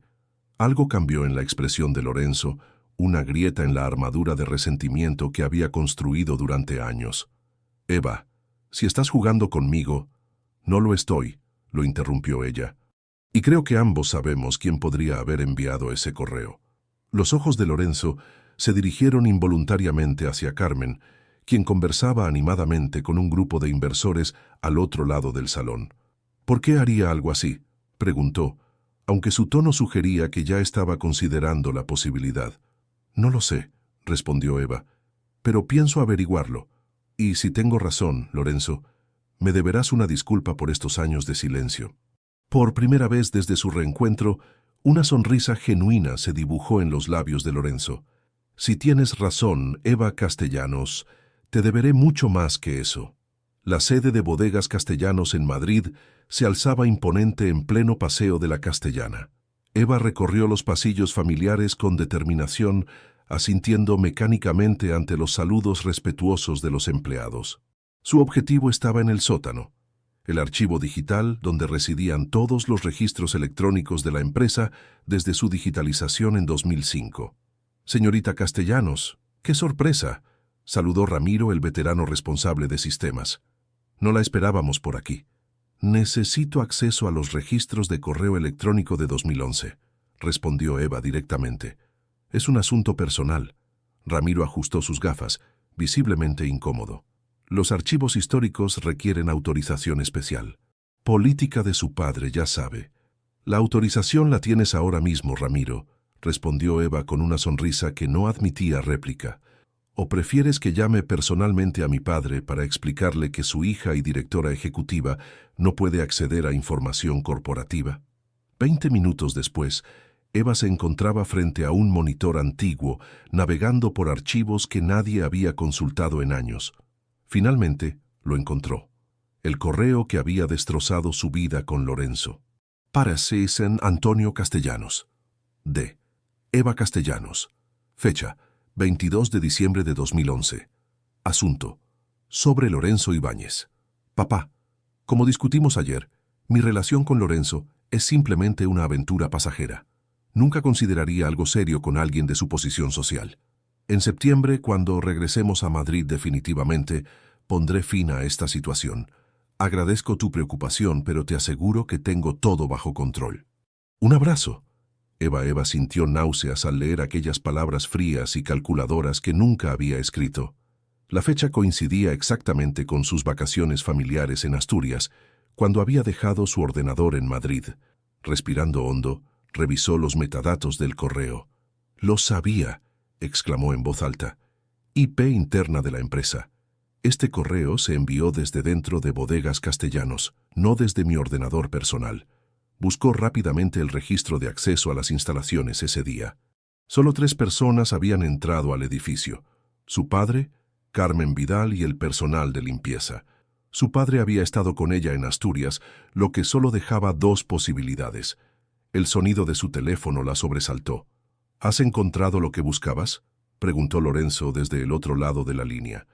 Speaker 1: Algo cambió en la expresión de Lorenzo, una grieta en la armadura de resentimiento que había construido durante años. Eva, si estás jugando conmigo, no lo estoy, lo interrumpió ella. Y creo que ambos sabemos quién podría haber enviado ese correo. Los ojos de Lorenzo se dirigieron involuntariamente hacia Carmen, quien conversaba animadamente con un grupo de inversores al otro lado del salón. ¿Por qué haría algo así?, preguntó, aunque su tono sugería que ya estaba considerando la posibilidad. No lo sé, respondió Eva, pero pienso averiguarlo. Y si tengo razón, Lorenzo, me deberás una disculpa por estos años de silencio. Por primera vez desde su reencuentro, una sonrisa genuina se dibujó en los labios de Lorenzo. Si tienes razón, Eva Castellanos, te deberé mucho más que eso. La sede de Bodegas Castellanos en Madrid se alzaba imponente en pleno paseo de la Castellana. Eva recorrió los pasillos familiares con determinación, asintiendo mecánicamente ante los saludos respetuosos de los empleados. Su objetivo estaba en el sótano, el archivo digital donde residían todos los registros electrónicos de la empresa desde su digitalización en 2005. «Señorita Castellanos, ¡qué sorpresa!», saludó Ramiro, el veterano responsable de sistemas. «No la esperábamos por aquí». «Necesito acceso a los registros de correo electrónico de 2011», respondió Eva directamente. «Es un asunto personal». Ramiro ajustó sus gafas, visiblemente incómodo. «Los archivos históricos requieren autorización especial. Política de su padre, ya sabe». «La autorización la tienes ahora mismo, Ramiro», respondió Eva con una sonrisa que no admitía réplica. «¿O prefieres que llame personalmente a mi padre para explicarle que su hija y directora ejecutiva no puede acceder a información corporativa?» 20 minutos después, Eva se encontraba frente a un monitor antiguo, navegando por archivos que nadie había consultado en años. Finalmente, lo encontró. El correo que había destrozado su vida con Lorenzo. Para César Antonio Castellanos. D. Eva Castellanos. Fecha: 22 de diciembre de 2011. Asunto: sobre Lorenzo Ibáñez. Papá, como discutimos ayer, mi relación con Lorenzo es simplemente una aventura pasajera. Nunca consideraría algo serio con alguien de su posición social. En septiembre, cuando regresemos a Madrid definitivamente, pondré fin a esta situación. Agradezco tu preocupación, pero te aseguro que tengo todo bajo control. Un abrazo. Eva sintió náuseas al leer aquellas palabras frías y calculadoras que nunca había escrito. La fecha coincidía exactamente con sus vacaciones familiares en Asturias, cuando había dejado su ordenador en Madrid. Respirando hondo, revisó los metadatos del correo. «Lo sabía», exclamó en voz alta. «IP interna de la empresa. Este correo se envió desde dentro de Bodegas Castellanos, no desde mi ordenador personal». Buscó rápidamente el registro de acceso a las instalaciones ese día. Solo 3 personas habían entrado al edificio: su padre, Carmen Vidal y el personal de limpieza. Su padre había estado con ella en Asturias, lo que solo dejaba 2 posibilidades. El sonido de su teléfono la sobresaltó. «¿Has encontrado lo que buscabas?», preguntó Lorenzo desde el otro lado de la línea.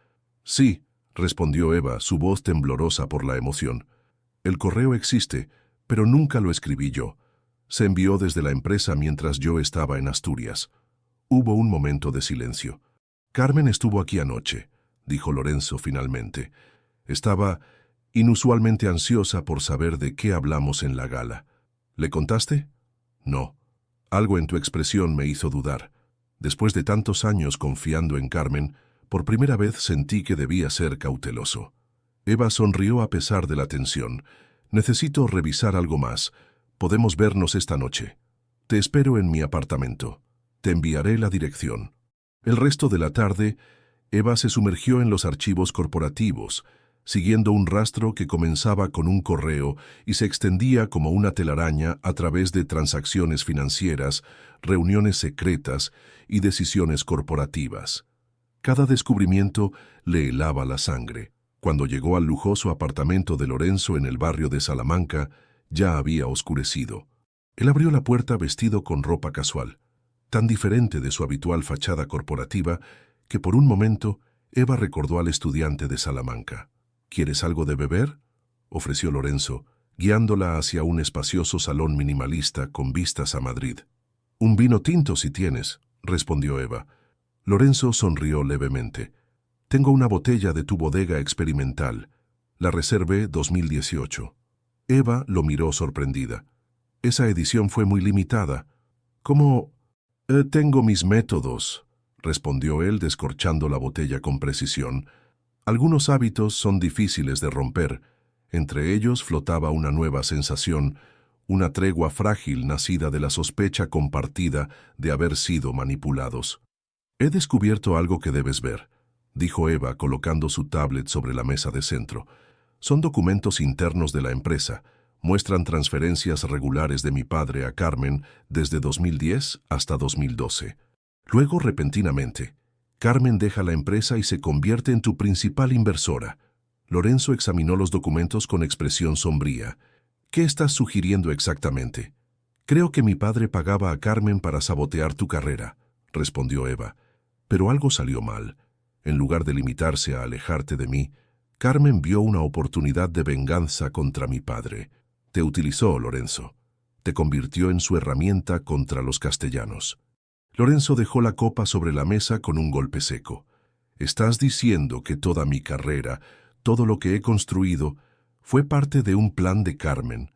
Speaker 1: «Sí», respondió Eva, su voz temblorosa por la emoción. «El correo existe, pero nunca lo escribí yo. Se envió desde la empresa mientras yo estaba en Asturias». Hubo un momento de silencio. «Carmen estuvo aquí anoche», dijo Lorenzo finalmente. «Estaba inusualmente ansiosa por saber de qué hablamos en la gala». «¿Le contaste?» «No». Algo en tu expresión me hizo dudar. Después de tantos años confiando en Carmen, por primera vez sentí que debía ser cauteloso. Eva sonrió a pesar de la tensión. «Necesito revisar algo más. Podemos vernos esta noche. Te espero en mi apartamento. Te enviaré la dirección». El resto de la tarde, Eva se sumergió en los archivos corporativos, siguiendo un rastro que comenzaba con un correo y se extendía como una telaraña a través de transacciones financieras, reuniones secretas y decisiones corporativas. Cada descubrimiento le helaba la sangre. Cuando llegó al lujoso apartamento de Lorenzo en el barrio de Salamanca, ya había oscurecido. Él abrió la puerta vestido con ropa casual, tan diferente de su habitual fachada corporativa que por un momento Eva recordó al estudiante de Salamanca. «¿Quieres algo de beber?», ofreció Lorenzo, guiándola hacia un espacioso salón minimalista con vistas a Madrid. «Un vino tinto si tienes», respondió Eva. Lorenzo sonrió levemente. «Tengo una botella de tu bodega experimental. La reservé 2018. Eva lo miró sorprendida. «Esa edición fue muy limitada». «¿Cómo?» «Tengo mis métodos», respondió él descorchando la botella con precisión. «Algunos hábitos son difíciles de romper. Entre ellos flotaba una nueva sensación, una tregua frágil nacida de la sospecha compartida de haber sido manipulados. «He descubierto algo que debes ver», dijo Eva colocando su tablet sobre la mesa de centro. «Son documentos internos de la empresa. Muestran transferencias regulares de mi padre a Carmen desde 2010 hasta 2012. Luego, repentinamente, Carmen deja la empresa y se convierte en tu principal inversora». Lorenzo examinó los documentos con expresión sombría. «¿Qué estás sugiriendo exactamente?» «Creo que mi padre pagaba a Carmen para sabotear tu carrera», respondió Eva. «Pero algo salió mal. En lugar de limitarse a alejarte de mí, Carmen vio una oportunidad de venganza contra mi padre. Te utilizó, Lorenzo. Te convirtió en su herramienta contra los castellanos». Lorenzo dejó la copa sobre la mesa con un golpe seco. «¿Estás diciendo que toda mi carrera, todo lo que he construido, fue parte de un plan de Carmen?»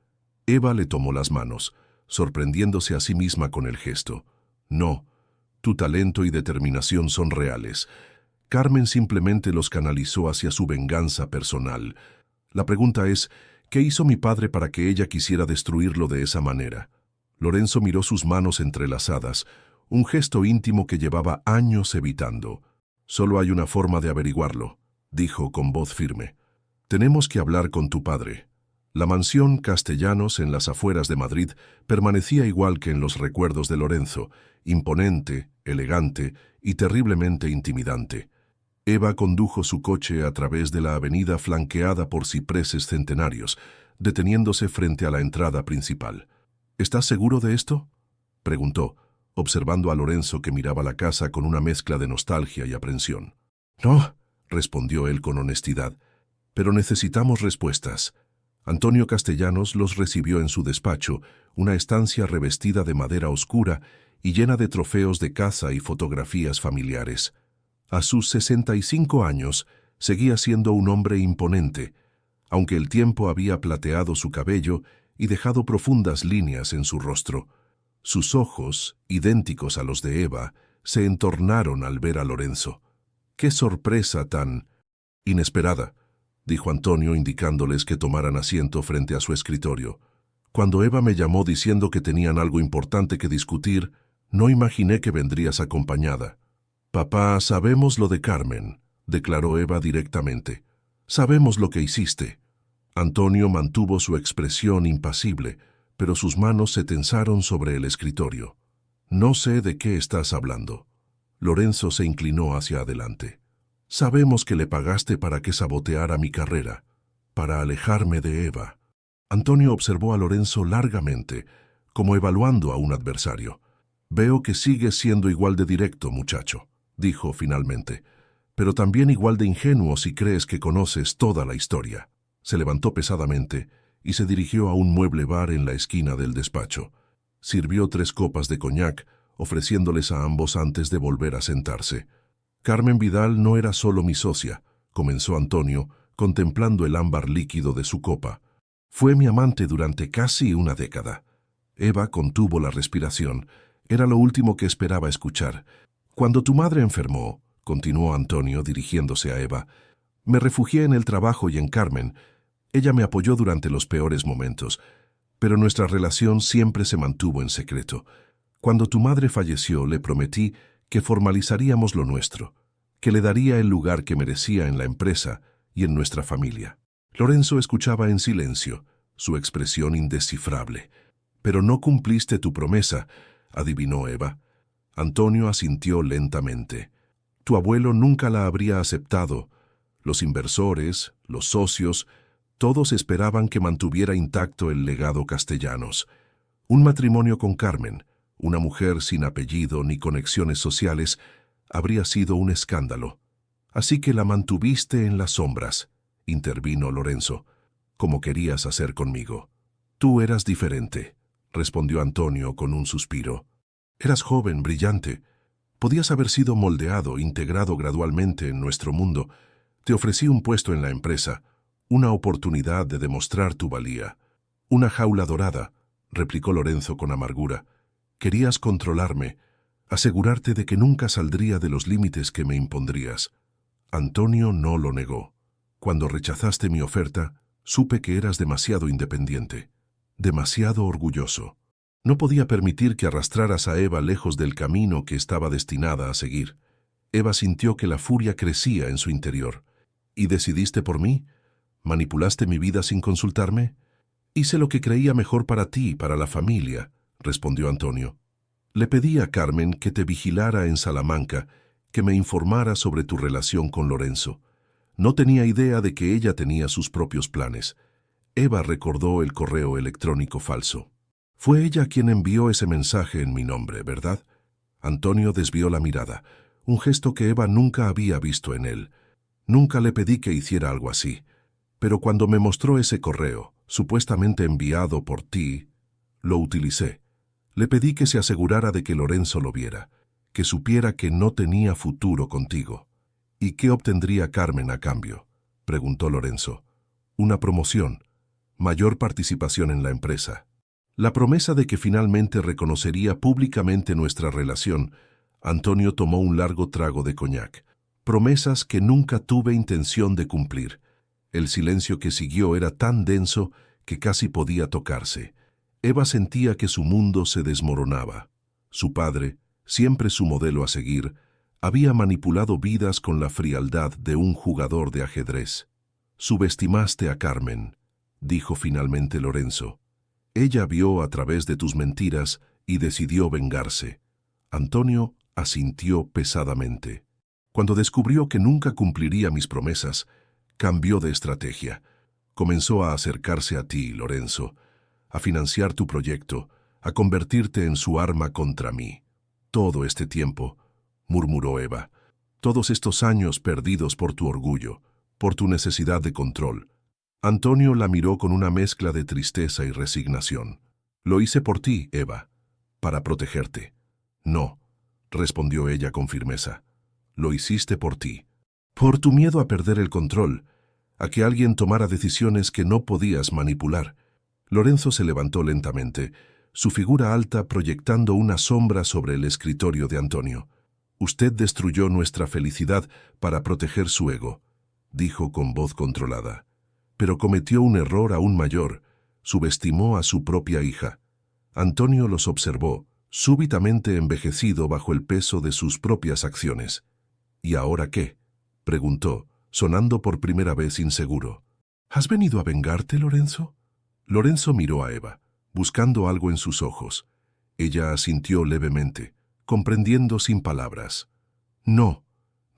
Speaker 1: Eva le tomó las manos, sorprendiéndose a sí misma con el gesto. «No, tu talento y determinación son reales. Carmen simplemente los canalizó hacia su venganza personal. La pregunta es, ¿qué hizo mi padre para que ella quisiera destruirlo de esa manera?» Lorenzo miró sus manos entrelazadas, un gesto íntimo que llevaba años evitando. «Solo hay una forma de averiguarlo», dijo con voz firme. «Tenemos que hablar con tu padre». La mansión Castellanos en las afueras de Madrid permanecía igual que en los recuerdos de Lorenzo, imponente, elegante y terriblemente intimidante. Eva condujo su coche a través de la avenida flanqueada por cipreses centenarios, deteniéndose frente a la entrada principal. «¿Estás seguro de esto?», preguntó, observando a Lorenzo que miraba la casa con una mezcla de nostalgia y aprensión. «No», respondió él con honestidad, «pero necesitamos respuestas». Antonio Castellanos los recibió en su despacho, una estancia revestida de madera oscura y llena de trofeos de caza y fotografías familiares. A sus 65 años, seguía siendo un hombre imponente, aunque el tiempo había plateado su cabello y dejado profundas líneas en su rostro. Sus ojos, idénticos a los de Eva, se entornaron al ver a Lorenzo. «¡Qué sorpresa tan inesperada!», dijo Antonio indicándoles que tomaran asiento frente a su escritorio. «Cuando Eva me llamó diciendo que tenían algo importante que discutir, no imaginé que vendrías acompañada». «Papá, sabemos lo de Carmen», declaró Eva directamente. «Sabemos lo que hiciste». Antonio mantuvo su expresión impasible, pero sus manos se tensaron sobre el escritorio. «No sé de qué estás hablando». Lorenzo se inclinó hacia adelante. «Sabemos que le pagaste para que saboteara mi carrera, para alejarme de Eva». Antonio observó a Lorenzo largamente, como evaluando a un adversario. «Veo que sigues siendo igual de directo, muchacho», dijo finalmente, «pero también igual de ingenuo si crees que conoces toda la historia». Se levantó pesadamente y se dirigió a un mueble bar en la esquina del despacho. Sirvió 3 copas de coñac, ofreciéndoles a ambos antes de volver a sentarse. «Carmen Vidal no era solo mi socia», comenzó Antonio, contemplando el ámbar líquido de su copa. «Fue mi amante durante casi una década». Eva contuvo la respiración. Era lo último que esperaba escuchar. «Cuando tu madre enfermó», continuó Antonio dirigiéndose a Eva, «me refugié en el trabajo y en Carmen. Ella me apoyó durante los peores momentos, pero nuestra relación siempre se mantuvo en secreto. Cuando tu madre falleció, le prometí que formalizaríamos lo nuestro, que le daría el lugar que merecía en la empresa y en nuestra familia». Lorenzo escuchaba en silencio, su expresión indescifrable. «Pero no cumpliste tu promesa», adivinó Eva. Antonio asintió lentamente. Tu abuelo nunca la habría aceptado. Los inversores, los socios, todos esperaban que mantuviera intacto el legado Castellanos. Un matrimonio con Carmen, una mujer sin apellido ni conexiones sociales, habría sido un escándalo. Así que la mantuviste en las sombras, intervino Lorenzo, como querías hacer conmigo. Tú eras diferente, respondió Antonio con un suspiro. Eras joven, brillante. Podías haber sido moldeado, integrado gradualmente en nuestro mundo. Te ofrecí un puesto en la empresa, una oportunidad de demostrar tu valía. Una jaula dorada, replicó Lorenzo con amargura. Querías controlarme, asegurarte de que nunca saldría de los límites que me impondrías. Antonio no lo negó. Cuando rechazaste mi oferta, supe que eras demasiado independiente, demasiado orgulloso. No podía permitir que arrastraras a Eva lejos del camino que estaba destinada a seguir. Eva sintió que la furia crecía en su interior. ¿Y decidiste por mí? ¿Manipulaste mi vida sin consultarme? Hice lo que creía mejor para ti y para la familia, respondió Antonio. Le pedí a Carmen que te vigilara en Salamanca, que me informara sobre tu relación con Lorenzo. No tenía idea de que ella tenía sus propios planes. Eva recordó el correo electrónico falso. Fue ella quien envió ese mensaje en mi nombre, ¿verdad? Antonio desvió la mirada, un gesto que Eva nunca había visto en él. Nunca le pedí que hiciera algo así. Pero cuando me mostró ese correo, supuestamente enviado por ti, lo utilicé. Le pedí que se asegurara de que Lorenzo lo viera, que supiera que no tenía futuro contigo. ¿Y qué obtendría Carmen a cambio?, preguntó Lorenzo. Una promoción, mayor participación en la empresa. La promesa de que finalmente reconocería públicamente nuestra relación. Antonio tomó un largo trago de coñac. Promesas que nunca tuve intención de cumplir. El silencio que siguió era tan denso que casi podía tocarse. Eva sentía que su mundo se desmoronaba. Su padre, siempre su modelo a seguir, había manipulado vidas con la frialdad de un jugador de ajedrez. Subestimaste a Carmen, dijo finalmente Lorenzo. Ella vio a través de tus mentiras y decidió vengarse. Antonio asintió pesadamente. Cuando descubrió que nunca cumpliría mis promesas, cambió de estrategia. Comenzó a acercarse a ti, Lorenzo, a financiar tu proyecto, a convertirte en su arma contra mí. Todo este tiempo, murmuró Eva, todos estos años perdidos por tu orgullo, por tu necesidad de control. Antonio la miró con una mezcla de tristeza y resignación. Lo hice por ti, Eva, para protegerte. No, respondió ella con firmeza. Lo hiciste por ti. Por tu miedo a perder el control, a que alguien tomara decisiones que no podías manipular. Lorenzo se levantó lentamente, su figura alta proyectando una sombra sobre el escritorio de Antonio. Usted destruyó nuestra felicidad para proteger su ego, dijo con voz controlada. Pero cometió un error aún mayor, subestimó a su propia hija. Antonio los observó, súbitamente envejecido bajo el peso de sus propias acciones. ¿Y ahora qué?, preguntó, sonando por primera vez inseguro. ¿Has venido a vengarte, Lorenzo? Lorenzo miró a Eva, buscando algo en sus ojos. Ella asintió levemente, comprendiendo sin palabras. No,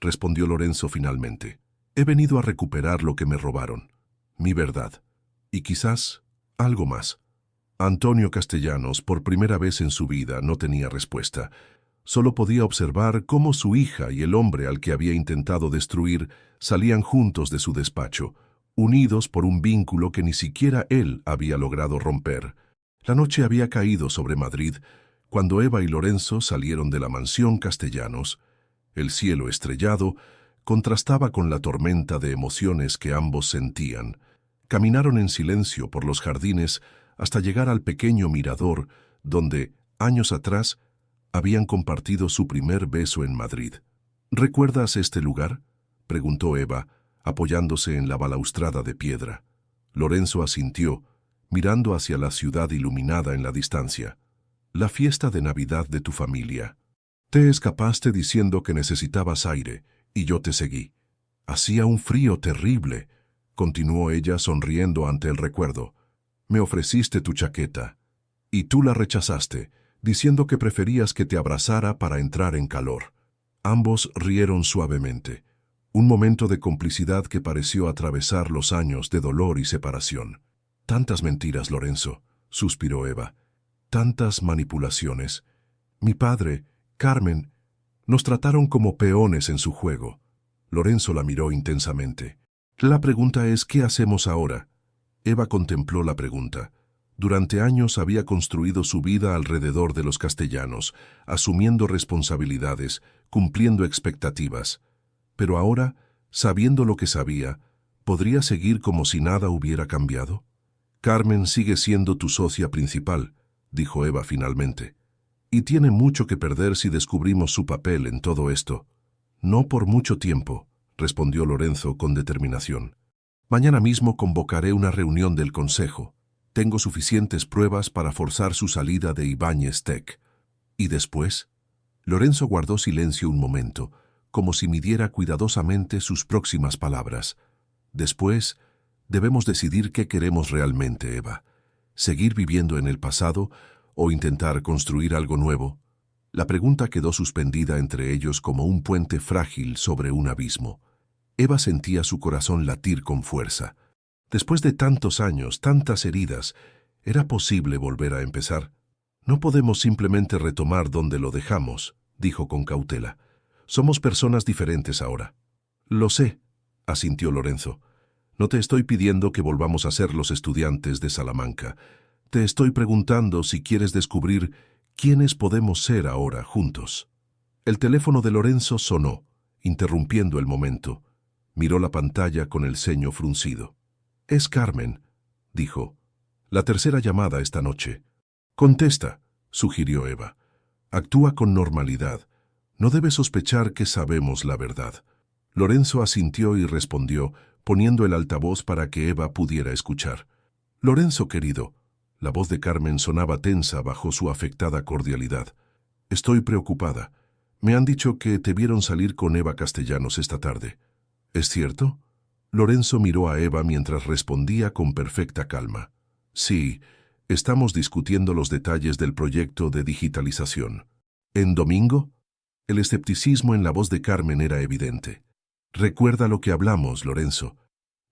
Speaker 1: respondió Lorenzo finalmente. He venido a recuperar lo que me robaron. Mi verdad. Y quizás algo más. Antonio Castellanos, por primera vez en su vida, no tenía respuesta. Solo podía observar cómo su hija y el hombre al que había intentado destruir salían juntos de su despacho, unidos por un vínculo que ni siquiera él había logrado romper. La noche había caído sobre Madrid cuando Eva y Lorenzo salieron de la mansión Castellanos. El cielo estrellado contrastaba con la tormenta de emociones que ambos sentían. Caminaron en silencio por los jardines hasta llegar al pequeño mirador donde, años atrás, habían compartido su primer beso en Madrid. ¿Recuerdas este lugar?, preguntó Eva, apoyándose en la balaustrada de piedra. Lorenzo asintió, mirando hacia la ciudad iluminada en la distancia. La fiesta de Navidad de tu familia. Te escapaste diciendo que necesitabas aire, y yo te seguí. Hacía un frío terrible, continuó ella sonriendo ante el recuerdo. Me ofreciste tu chaqueta, y tú la rechazaste, diciendo que preferías que te abrazara para entrar en calor. Ambos rieron suavemente. Un momento de complicidad que pareció atravesar los años de dolor y separación. Tantas mentiras, Lorenzo, suspiró Eva. Tantas manipulaciones. Mi padre, Carmen, nos trataron como peones en su juego. Lorenzo la miró intensamente. La pregunta es, ¿qué hacemos ahora? Eva contempló la pregunta. Durante años había construido su vida alrededor de los castellanos, asumiendo responsabilidades, cumpliendo expectativas. Pero ahora, sabiendo lo que sabía, ¿podría seguir como si nada hubiera cambiado? Carmen sigue siendo tu socia principal, dijo Eva finalmente. Y tiene mucho que perder si descubrimos su papel en todo esto. No por mucho tiempo, respondió Lorenzo con determinación. Mañana mismo convocaré una reunión del consejo. Tengo suficientes pruebas para forzar su salida de Ibáñez Tech. ¿Y después? Lorenzo guardó silencio un momento, como si midiera cuidadosamente sus próximas palabras. Después, debemos decidir qué queremos realmente, Eva. ¿Seguir viviendo en el pasado o intentar construir algo nuevo? La pregunta quedó suspendida entre ellos como un puente frágil sobre un abismo. Eva sentía su corazón latir con fuerza. Después de tantos años, tantas heridas, ¿era posible volver a empezar? No podemos simplemente retomar donde lo dejamos, dijo con cautela. Somos personas diferentes ahora. Lo sé, asintió Lorenzo. No te estoy pidiendo que volvamos a ser los estudiantes de Salamanca. Te estoy preguntando si quieres descubrir quiénes podemos ser ahora juntos. El teléfono de Lorenzo sonó, interrumpiendo el momento. Miró la pantalla con el ceño fruncido. Es Carmen, dijo. La tercera llamada esta noche. Contesta, sugirió Eva. Actúa con normalidad. No debe sospechar que sabemos la verdad. Lorenzo asintió y respondió, poniendo el altavoz para que Eva pudiera escuchar. Lorenzo, querido. La voz de Carmen sonaba tensa bajo su afectada cordialidad. Estoy preocupada. Me han dicho que te vieron salir con Eva Castellanos esta tarde. ¿Es cierto? Lorenzo miró a Eva mientras respondía con perfecta calma. Sí, estamos discutiendo los detalles del proyecto de digitalización. ¿En domingo? El escepticismo en la voz de Carmen era evidente. Recuerda lo que hablamos, Lorenzo.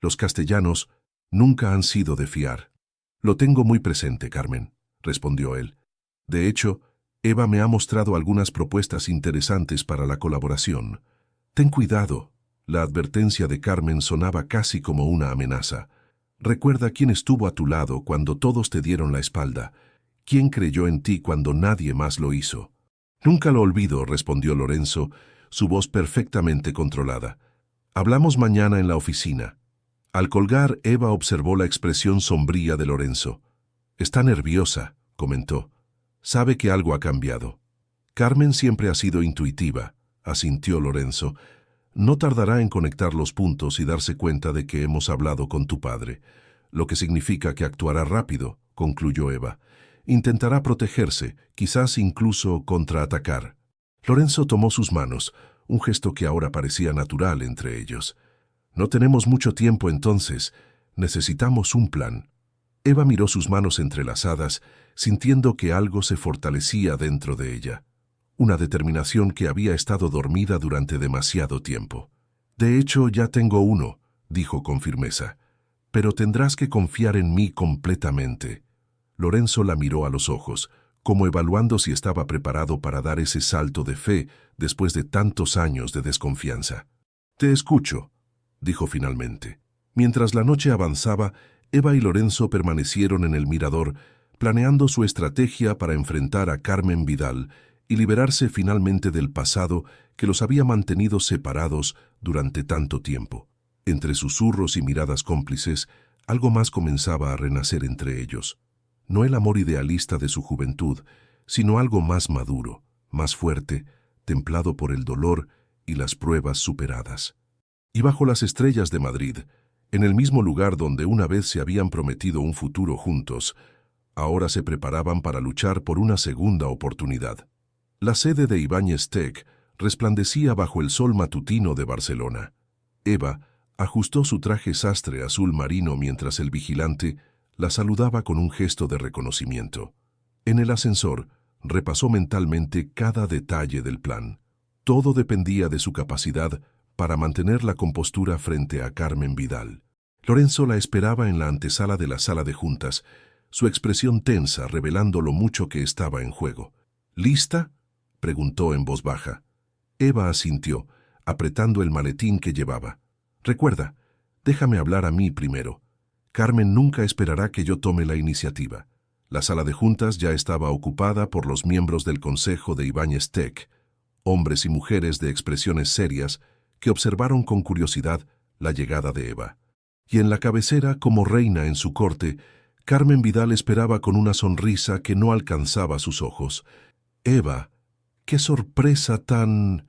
Speaker 1: Los castellanos nunca han sido de fiar. Lo tengo muy presente, Carmen, respondió él. De hecho, Eva me ha mostrado algunas propuestas interesantes para la colaboración. Ten cuidado. La advertencia de Carmen sonaba casi como una amenaza. Recuerda quién estuvo a tu lado cuando todos te dieron la espalda. ¿Quién creyó en ti cuando nadie más lo hizo? Nunca lo olvido, respondió Lorenzo, su voz perfectamente controlada. Hablamos mañana en la oficina. Al colgar, Eva observó la expresión sombría de Lorenzo. Está nerviosa, comentó. Sabe que algo ha cambiado. Carmen siempre ha sido intuitiva, asintió Lorenzo. No tardará en conectar los puntos y darse cuenta de que hemos hablado con tu padre, lo que significa que actuará rápido, concluyó Eva. Intentará protegerse, quizás incluso contraatacar. Lorenzo tomó sus manos, un gesto que ahora parecía natural entre ellos. No tenemos mucho tiempo entonces, necesitamos un plan. Eva miró sus manos entrelazadas, sintiendo que algo se fortalecía dentro de ella. Una determinación que había estado dormida durante demasiado tiempo. De hecho, ya tengo uno, dijo con firmeza. Pero tendrás que confiar en mí completamente. Lorenzo la miró a los ojos, como evaluando si estaba preparado para dar ese salto de fe después de tantos años de desconfianza. Te escucho, dijo finalmente. Mientras la noche avanzaba, Eva y Lorenzo permanecieron en el mirador, planeando su estrategia para enfrentar a Carmen Vidal y liberarse finalmente del pasado que los había mantenido separados durante tanto tiempo. Entre susurros y miradas cómplices, algo más comenzaba a renacer entre ellos. No el amor idealista de su juventud, sino algo más maduro, más fuerte, templado por el dolor y las pruebas superadas. Y bajo las estrellas de Madrid, en el mismo lugar donde una vez se habían prometido un futuro juntos, ahora se preparaban para luchar por una segunda oportunidad. La sede de Ibáñez Tech resplandecía bajo el sol matutino de Barcelona. Eva ajustó su traje sastre azul marino mientras el vigilante la saludaba con un gesto de reconocimiento. En el ascensor repasó mentalmente cada detalle del plan. Todo dependía de su capacidad para mantener la compostura frente a Carmen Vidal. Lorenzo la esperaba en la antesala de la sala de juntas, su expresión tensa revelando lo mucho que estaba en juego. ¿Lista?, preguntó en voz baja. Eva asintió, apretando el maletín que llevaba. Recuerda, déjame hablar a mí primero. Carmen nunca esperará que yo tome la iniciativa. La sala de juntas ya estaba ocupada por los miembros del consejo de Ibáñez Tech, hombres y mujeres de expresiones serias que observaron con curiosidad la llegada de Eva. Y en la cabecera, como reina en su corte, Carmen Vidal esperaba con una sonrisa que no alcanzaba sus ojos. «Eva, qué sorpresa tan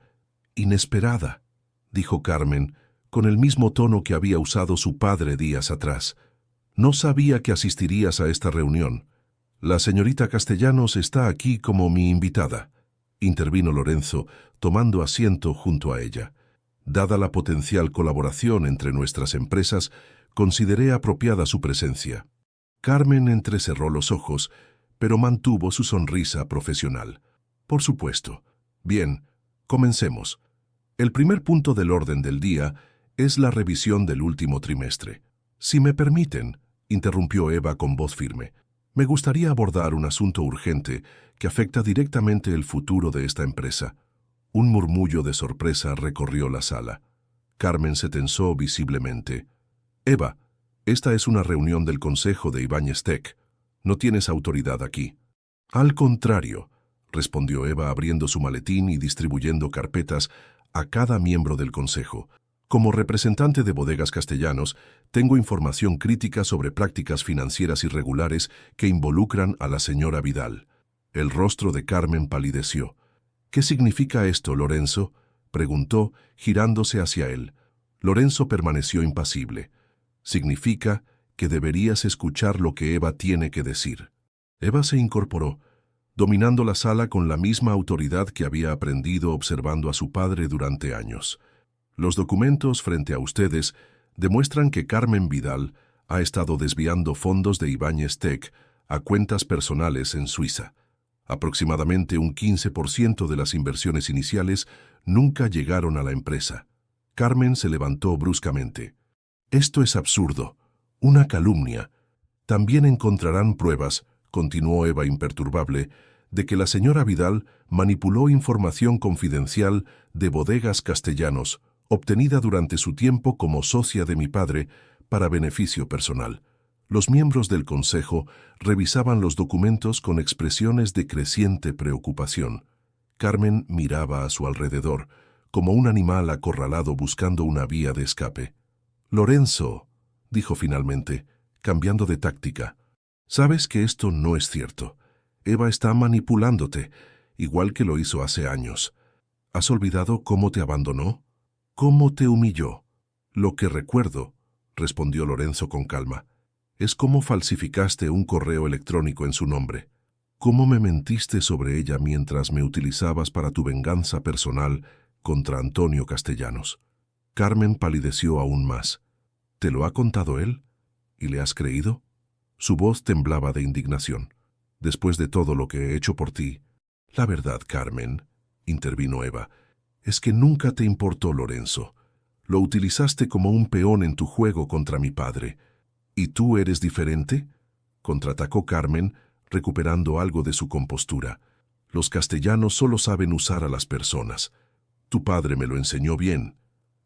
Speaker 1: inesperada», dijo Carmen, con el mismo tono que había usado su padre días atrás. «No sabía que asistirías a esta reunión. La señorita Castellanos está aquí como mi invitada», intervino Lorenzo, tomando asiento junto a ella. «Dada la potencial colaboración entre nuestras empresas, consideré apropiada su presencia». Carmen entrecerró los ojos, pero mantuvo su sonrisa profesional. «Por supuesto. Bien, comencemos. El primer punto del orden del día es la revisión del último trimestre. Si me permiten», interrumpió Eva con voz firme, «me gustaría abordar un asunto urgente que afecta directamente el futuro de esta empresa». Un murmullo de sorpresa recorrió la sala. Carmen se tensó visiblemente. «Eva, esta es una reunión del Consejo de Ibáñez Tech. No tienes autoridad aquí». «Al contrario», respondió Eva abriendo su maletín y distribuyendo carpetas a cada miembro del Consejo. «Como representante de Bodegas Castellanos, tengo información crítica sobre prácticas financieras irregulares que involucran a la señora Vidal». El rostro de Carmen palideció. «¿Qué significa esto, Lorenzo?», preguntó, girándose hacia él. Lorenzo permaneció impasible. «Significa que deberías escuchar lo que Eva tiene que decir». Eva se incorporó, dominando la sala con la misma autoridad que había aprendido observando a su padre durante años. «Los documentos frente a ustedes demuestran que Carmen Vidal ha estado desviando fondos de Ibáñez Tech a cuentas personales en Suiza. Aproximadamente un 15% de las inversiones iniciales nunca llegaron a la empresa». Carmen se levantó bruscamente. «Esto es absurdo, una calumnia. También encontrarán pruebas», continuó Eva imperturbable, «de que la señora Vidal manipuló información confidencial de Bodegas Castellanos, obtenida durante su tiempo como socia de mi padre, para beneficio personal». Los miembros del consejo revisaban los documentos con expresiones de creciente preocupación. Carmen miraba a su alrededor, como un animal acorralado buscando una vía de escape. «Lorenzo», dijo finalmente, cambiando de táctica, «sabes que esto no es cierto. Eva está manipulándote, igual que lo hizo hace años. ¿Has olvidado cómo te abandonó? ¿Cómo te humilló?» «Lo que recuerdo», respondió Lorenzo con calma, «es cómo falsificaste un correo electrónico en su nombre. Cómo me mentiste sobre ella mientras me utilizabas para tu venganza personal contra Antonio Castellanos». Carmen palideció aún más. «¿Te lo ha contado él? ¿Y le has creído?» Su voz temblaba de indignación. «Después de todo lo que he hecho por ti». «La verdad, Carmen», intervino Eva, «es que nunca te importó Lorenzo. Lo utilizaste como un peón en tu juego contra mi padre». «¿Y tú eres diferente?», contraatacó Carmen, recuperando algo de su compostura. «Los castellanos solo saben usar a las personas. Tu padre me lo enseñó bien».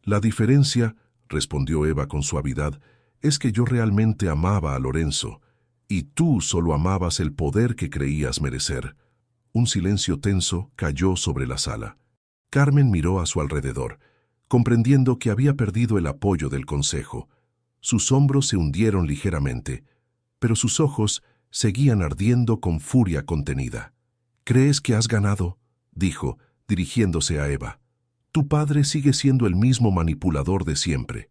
Speaker 1: «La diferencia», respondió Eva con suavidad, «es que yo realmente amaba a Lorenzo, y tú solo amabas el poder que creías merecer». Un silencio tenso cayó sobre la sala. Carmen miró a su alrededor, comprendiendo que había perdido el apoyo del consejo. Sus hombros se hundieron ligeramente, pero sus ojos seguían ardiendo con furia contenida. «¿Crees que has ganado?», dijo, dirigiéndose a Eva. «Tu padre sigue siendo el mismo manipulador de siempre.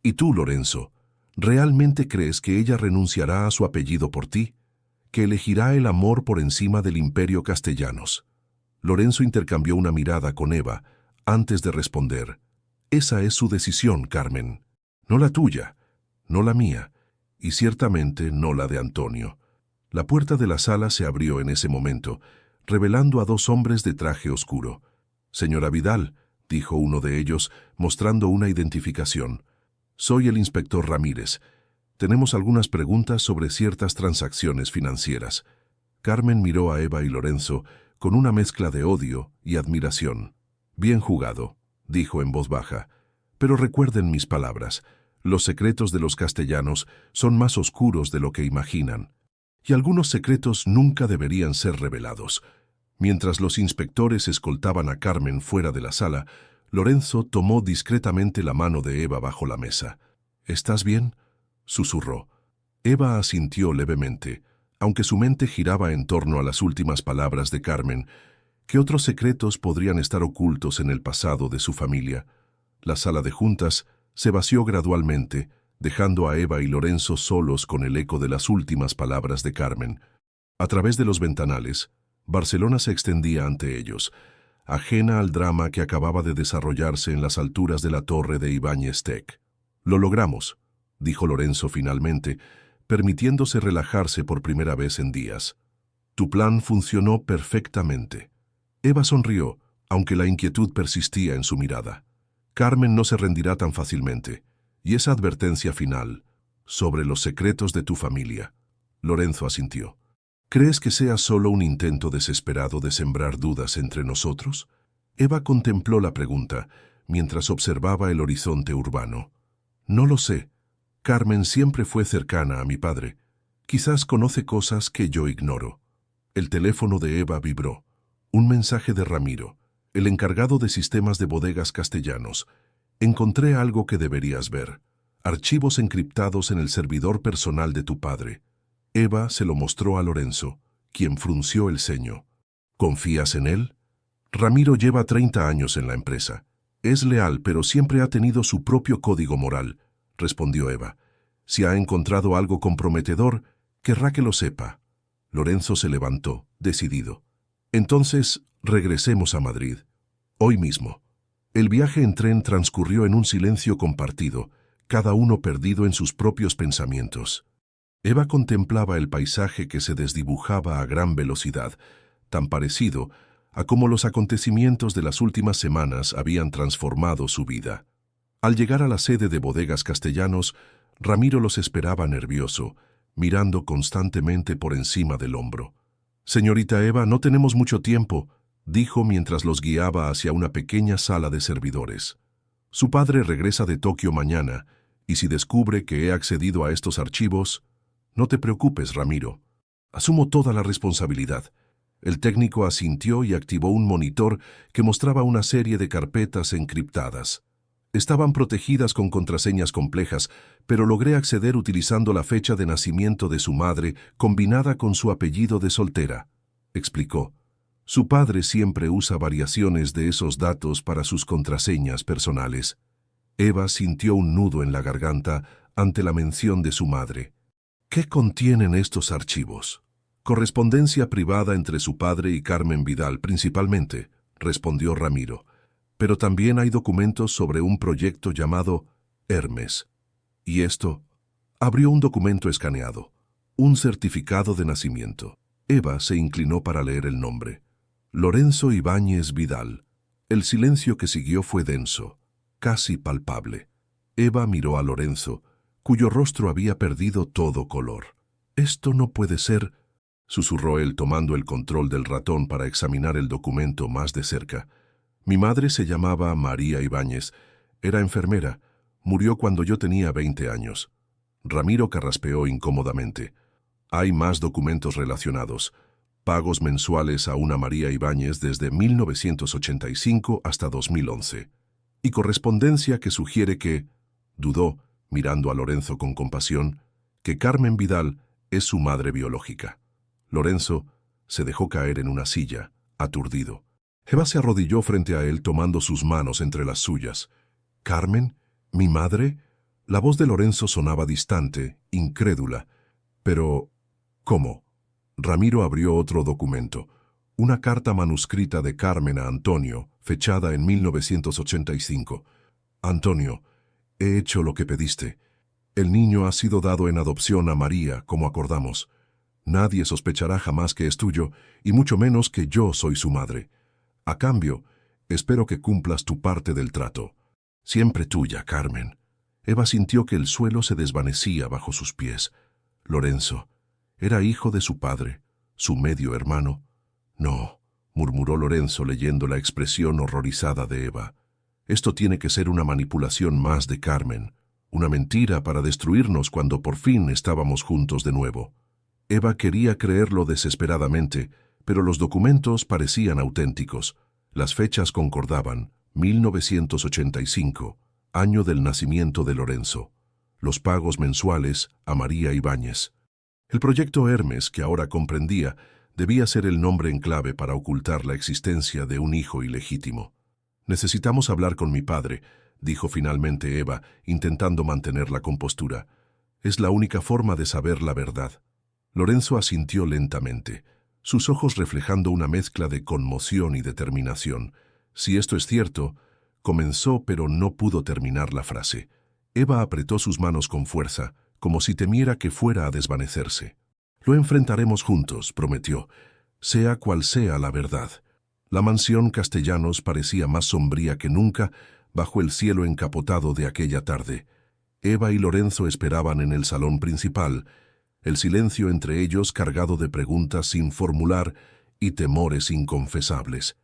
Speaker 1: Y tú, Lorenzo, ¿realmente crees que ella renunciará a su apellido por ti? ¿Que elegirá el amor por encima del imperio Castellanos?» Lorenzo intercambió una mirada con Eva antes de responder. «Esa es su decisión, Carmen. No la tuya, no la mía, y ciertamente no la de Antonio». La puerta de la sala se abrió en ese momento, revelando a dos hombres de traje oscuro. Señora Vidal, dijo uno de ellos, mostrando una identificación. Soy el inspector Ramírez. Tenemos algunas preguntas sobre ciertas transacciones financieras. Carmen miró a Eva y Lorenzo con una mezcla de odio y admiración. Bien jugado, dijo en voz baja. Pero recuerden mis palabras. Los secretos de los castellanos son más oscuros de lo que imaginan. Y algunos secretos nunca deberían ser revelados. Mientras los inspectores escoltaban a Carmen fuera de la sala, Lorenzo tomó discretamente la mano de Eva bajo la mesa. ¿Estás bien?, susurró. Eva asintió levemente, aunque su mente giraba en torno a las últimas palabras de Carmen. ¿Qué otros secretos podrían estar ocultos en el pasado de su familia? La sala de juntas se vació gradualmente, dejando a Eva y Lorenzo solos con el eco de las últimas palabras de Carmen. A través de los ventanales, Barcelona se extendía ante ellos, ajena al drama que acababa de desarrollarse en las alturas de la torre de Ibáñez Tec. «Lo logramos», dijo Lorenzo finalmente, permitiéndose relajarse por primera vez en días. «Tu plan funcionó perfectamente». Eva sonrió, aunque la inquietud persistía en su mirada. Carmen no se rendirá tan fácilmente. Y esa advertencia final, sobre los secretos de tu familia. Lorenzo asintió. ¿Crees que sea solo un intento desesperado de sembrar dudas entre nosotros? Eva contempló la pregunta, mientras observaba el horizonte urbano. No lo sé. Carmen siempre fue cercana a mi padre. Quizás conoce cosas que yo ignoro. El teléfono de Eva vibró. Un mensaje de Ramiro, el encargado de sistemas de bodegas castellanos. Encontré algo que deberías ver. Archivos encriptados en el servidor personal de tu padre. Eva se lo mostró a Lorenzo, quien frunció el ceño. ¿Confías en él? Ramiro lleva 30 años en la empresa. Es leal, pero siempre ha tenido su propio código moral, respondió Eva. Si ha encontrado algo comprometedor, querrá que lo sepa. Lorenzo se levantó, decidido. Entonces, regresemos a Madrid. Hoy mismo. El viaje en tren transcurrió en un silencio compartido, cada uno perdido en sus propios pensamientos. Eva contemplaba el paisaje que se desdibujaba a gran velocidad, tan parecido a cómo los acontecimientos de las últimas semanas habían transformado su vida. Al llegar a la sede de Bodegas Castellanos, Ramiro los esperaba nervioso, mirando constantemente por encima del hombro. «Señorita Eva, no tenemos mucho tiempo», dijo mientras los guiaba hacia una pequeña sala de servidores. «Su padre regresa de Tokio mañana, y si descubre que he accedido a estos archivos...» «No te preocupes, Ramiro. Asumo toda la responsabilidad». El técnico asintió y activó un monitor que mostraba una serie de carpetas encriptadas. Estaban protegidas con contraseñas complejas, pero logré acceder utilizando la fecha de nacimiento de su madre combinada con su apellido de soltera, explicó. Su padre siempre usa variaciones de esos datos para sus contraseñas personales. Eva sintió un nudo en la garganta ante la mención de su madre. ¿Qué contienen estos archivos? Correspondencia privada entre su padre y Carmen Vidal principalmente, respondió Ramiro. Pero también hay documentos sobre un proyecto llamado Hermes. ¿Y esto? Abrió un documento escaneado, un certificado de nacimiento. Eva se inclinó para leer el nombre. Lorenzo Ibáñez Vidal. El silencio que siguió fue denso, casi palpable. Eva miró a Lorenzo, cuyo rostro había perdido todo color. «Esto no puede ser», susurró él tomando el control del ratón para examinar el documento más de cerca. «Mi madre se llamaba María Ibáñez. Era enfermera. Murió cuando yo tenía 20 años». Ramiro carraspeó incómodamente. «Hay más documentos relacionados. Pagos mensuales a una María Ibáñez desde 1985 hasta 2011. Y correspondencia que sugiere que...» Dudó, mirando a Lorenzo con compasión, «que Carmen Vidal es su madre biológica». Lorenzo se dejó caer en una silla, aturdido. Eva se arrodilló frente a él tomando sus manos entre las suyas. «¿Carmen? ¿Mi madre?» La voz de Lorenzo sonaba distante, incrédula. «Pero, ¿cómo?» Ramiro abrió otro documento. Una carta manuscrita de Carmen a Antonio, fechada en 1985. «Antonio, he hecho lo que pediste. El niño ha sido dado en adopción a María, como acordamos. Nadie sospechará jamás que es tuyo, y mucho menos que yo soy su madre. A cambio, Espero que cumplas tu parte del trato. Siempre tuya, Carmen. Eva sintió que el suelo se desvanecía bajo sus pies. Lorenzo era hijo de su padre, su medio hermano. No, murmuró Lorenzo leyendo la expresión horrorizada de Eva. Esto tiene que ser una manipulación más de Carmen, una mentira para destruirnos cuando por fin estábamos juntos de nuevo. Eva quería creerlo desesperadamente, pero los documentos parecían auténticos. Las fechas concordaban: 1985, año del nacimiento de Lorenzo. Los pagos mensuales a María Ibáñez. El proyecto Hermes, que ahora comprendía, debía ser el nombre en clave para ocultar la existencia de un hijo ilegítimo. «Necesitamos hablar con mi padre», dijo finalmente Eva, intentando mantener la compostura. «Es la única forma de saber la verdad». Lorenzo asintió lentamente, sus ojos reflejando una mezcla de conmoción y determinación. «Si esto es cierto», comenzó, pero no pudo terminar la frase. Eva apretó sus manos con fuerza, como si temiera que fuera a desvanecerse. «Lo enfrentaremos juntos», prometió, «sea cual sea la verdad». La mansión Castellanos parecía más sombría que nunca bajo el cielo encapotado de aquella tarde. Eva y Lorenzo esperaban en el salón principal, el silencio entre ellos cargado de preguntas sin formular y temores inconfesables.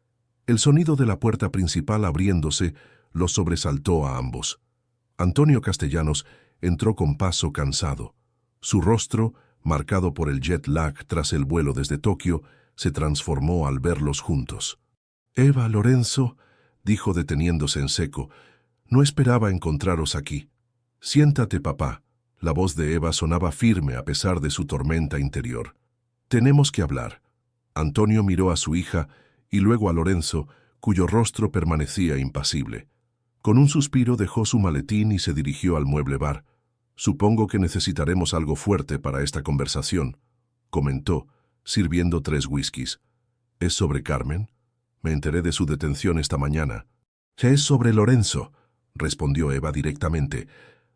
Speaker 1: El sonido de la puerta principal abriéndose los sobresaltó a ambos. Antonio Castellanos entró con paso cansado. Su rostro, marcado por el jet lag tras el vuelo desde Tokio, se transformó al verlos juntos. «Eva, Lorenzo», dijo deteniéndose en seco, «no esperaba encontraros aquí». «Siéntate, papá». La voz de Eva sonaba firme a pesar de su tormenta interior. «Tenemos que hablar». Antonio miró a su hija y luego a Lorenzo, cuyo rostro permanecía impasible. Con un suspiro dejó su maletín y se dirigió al mueble bar. «Supongo que necesitaremos algo fuerte para esta conversación», comentó, sirviendo 3 whiskies. «¿Es sobre Carmen? Me enteré de su detención esta mañana». «Es sobre Lorenzo», respondió Eva directamente,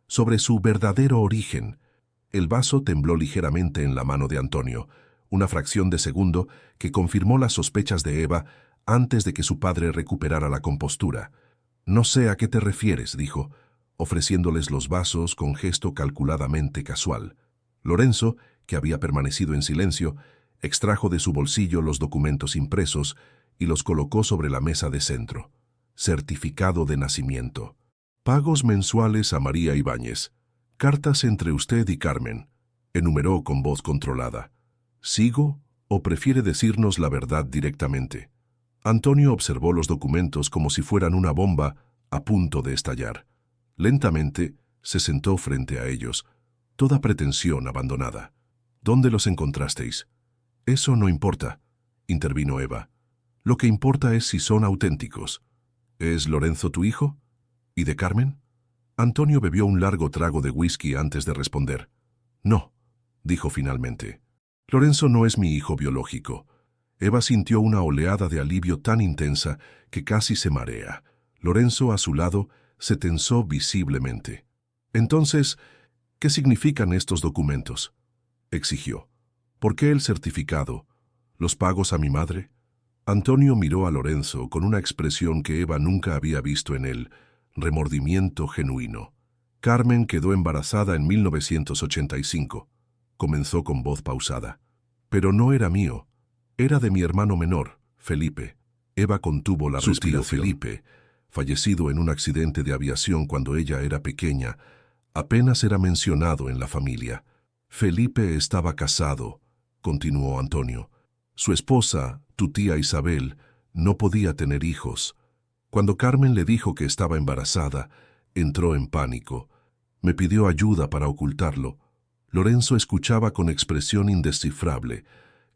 Speaker 1: «sobre su verdadero origen». El vaso tembló ligeramente en la mano de Antonio, una fracción de segundo que confirmó las sospechas de Eva antes de que su padre recuperara la compostura. «No sé a qué te refieres», dijo, ofreciéndoles los vasos con gesto calculadamente casual. Lorenzo, que había permanecido en silencio, extrajo de su bolsillo los documentos impresos y los colocó sobre la mesa de centro. Certificado de nacimiento. Pagos mensuales a María Ibáñez. Cartas entre usted y Carmen. Enumeró con voz controlada. ¿Sigo o prefiere decirnos la verdad directamente? Antonio observó los documentos como si fueran una bomba a punto de estallar. Lentamente se sentó frente a ellos, toda pretensión abandonada. «¿Dónde los encontrasteis?» «Eso no importa», intervino Eva. «Lo que importa es si son auténticos». «¿Es Lorenzo tu hijo? ¿Y de Carmen?» Antonio bebió un largo trago de whisky antes de responder. «No», dijo finalmente. «Lorenzo no es mi hijo biológico». Eva sintió una oleada de alivio tan intensa que casi se marea. Lorenzo, a su lado, se tensó visiblemente. «Entonces, ¿qué significan estos documentos?», exigió. «¿Por qué el certificado? ¿Los pagos a mi madre?» Antonio miró a Lorenzo con una expresión que Eva nunca había visto en él, remordimiento genuino. «Carmen quedó embarazada en 1985», comenzó con voz pausada. «Pero no era mío, era de mi hermano menor, Felipe». Eva contuvo la respiración. Felipe, fallecido en un accidente de aviación cuando ella era pequeña, apenas era mencionado en la familia. «Felipe estaba casado», continuó Antonio. «Su esposa, tu tía Isabel, no podía tener hijos. Cuando Carmen le dijo que estaba embarazada, entró en pánico. Me pidió ayuda para ocultarlo». Lorenzo escuchaba con expresión indescifrable,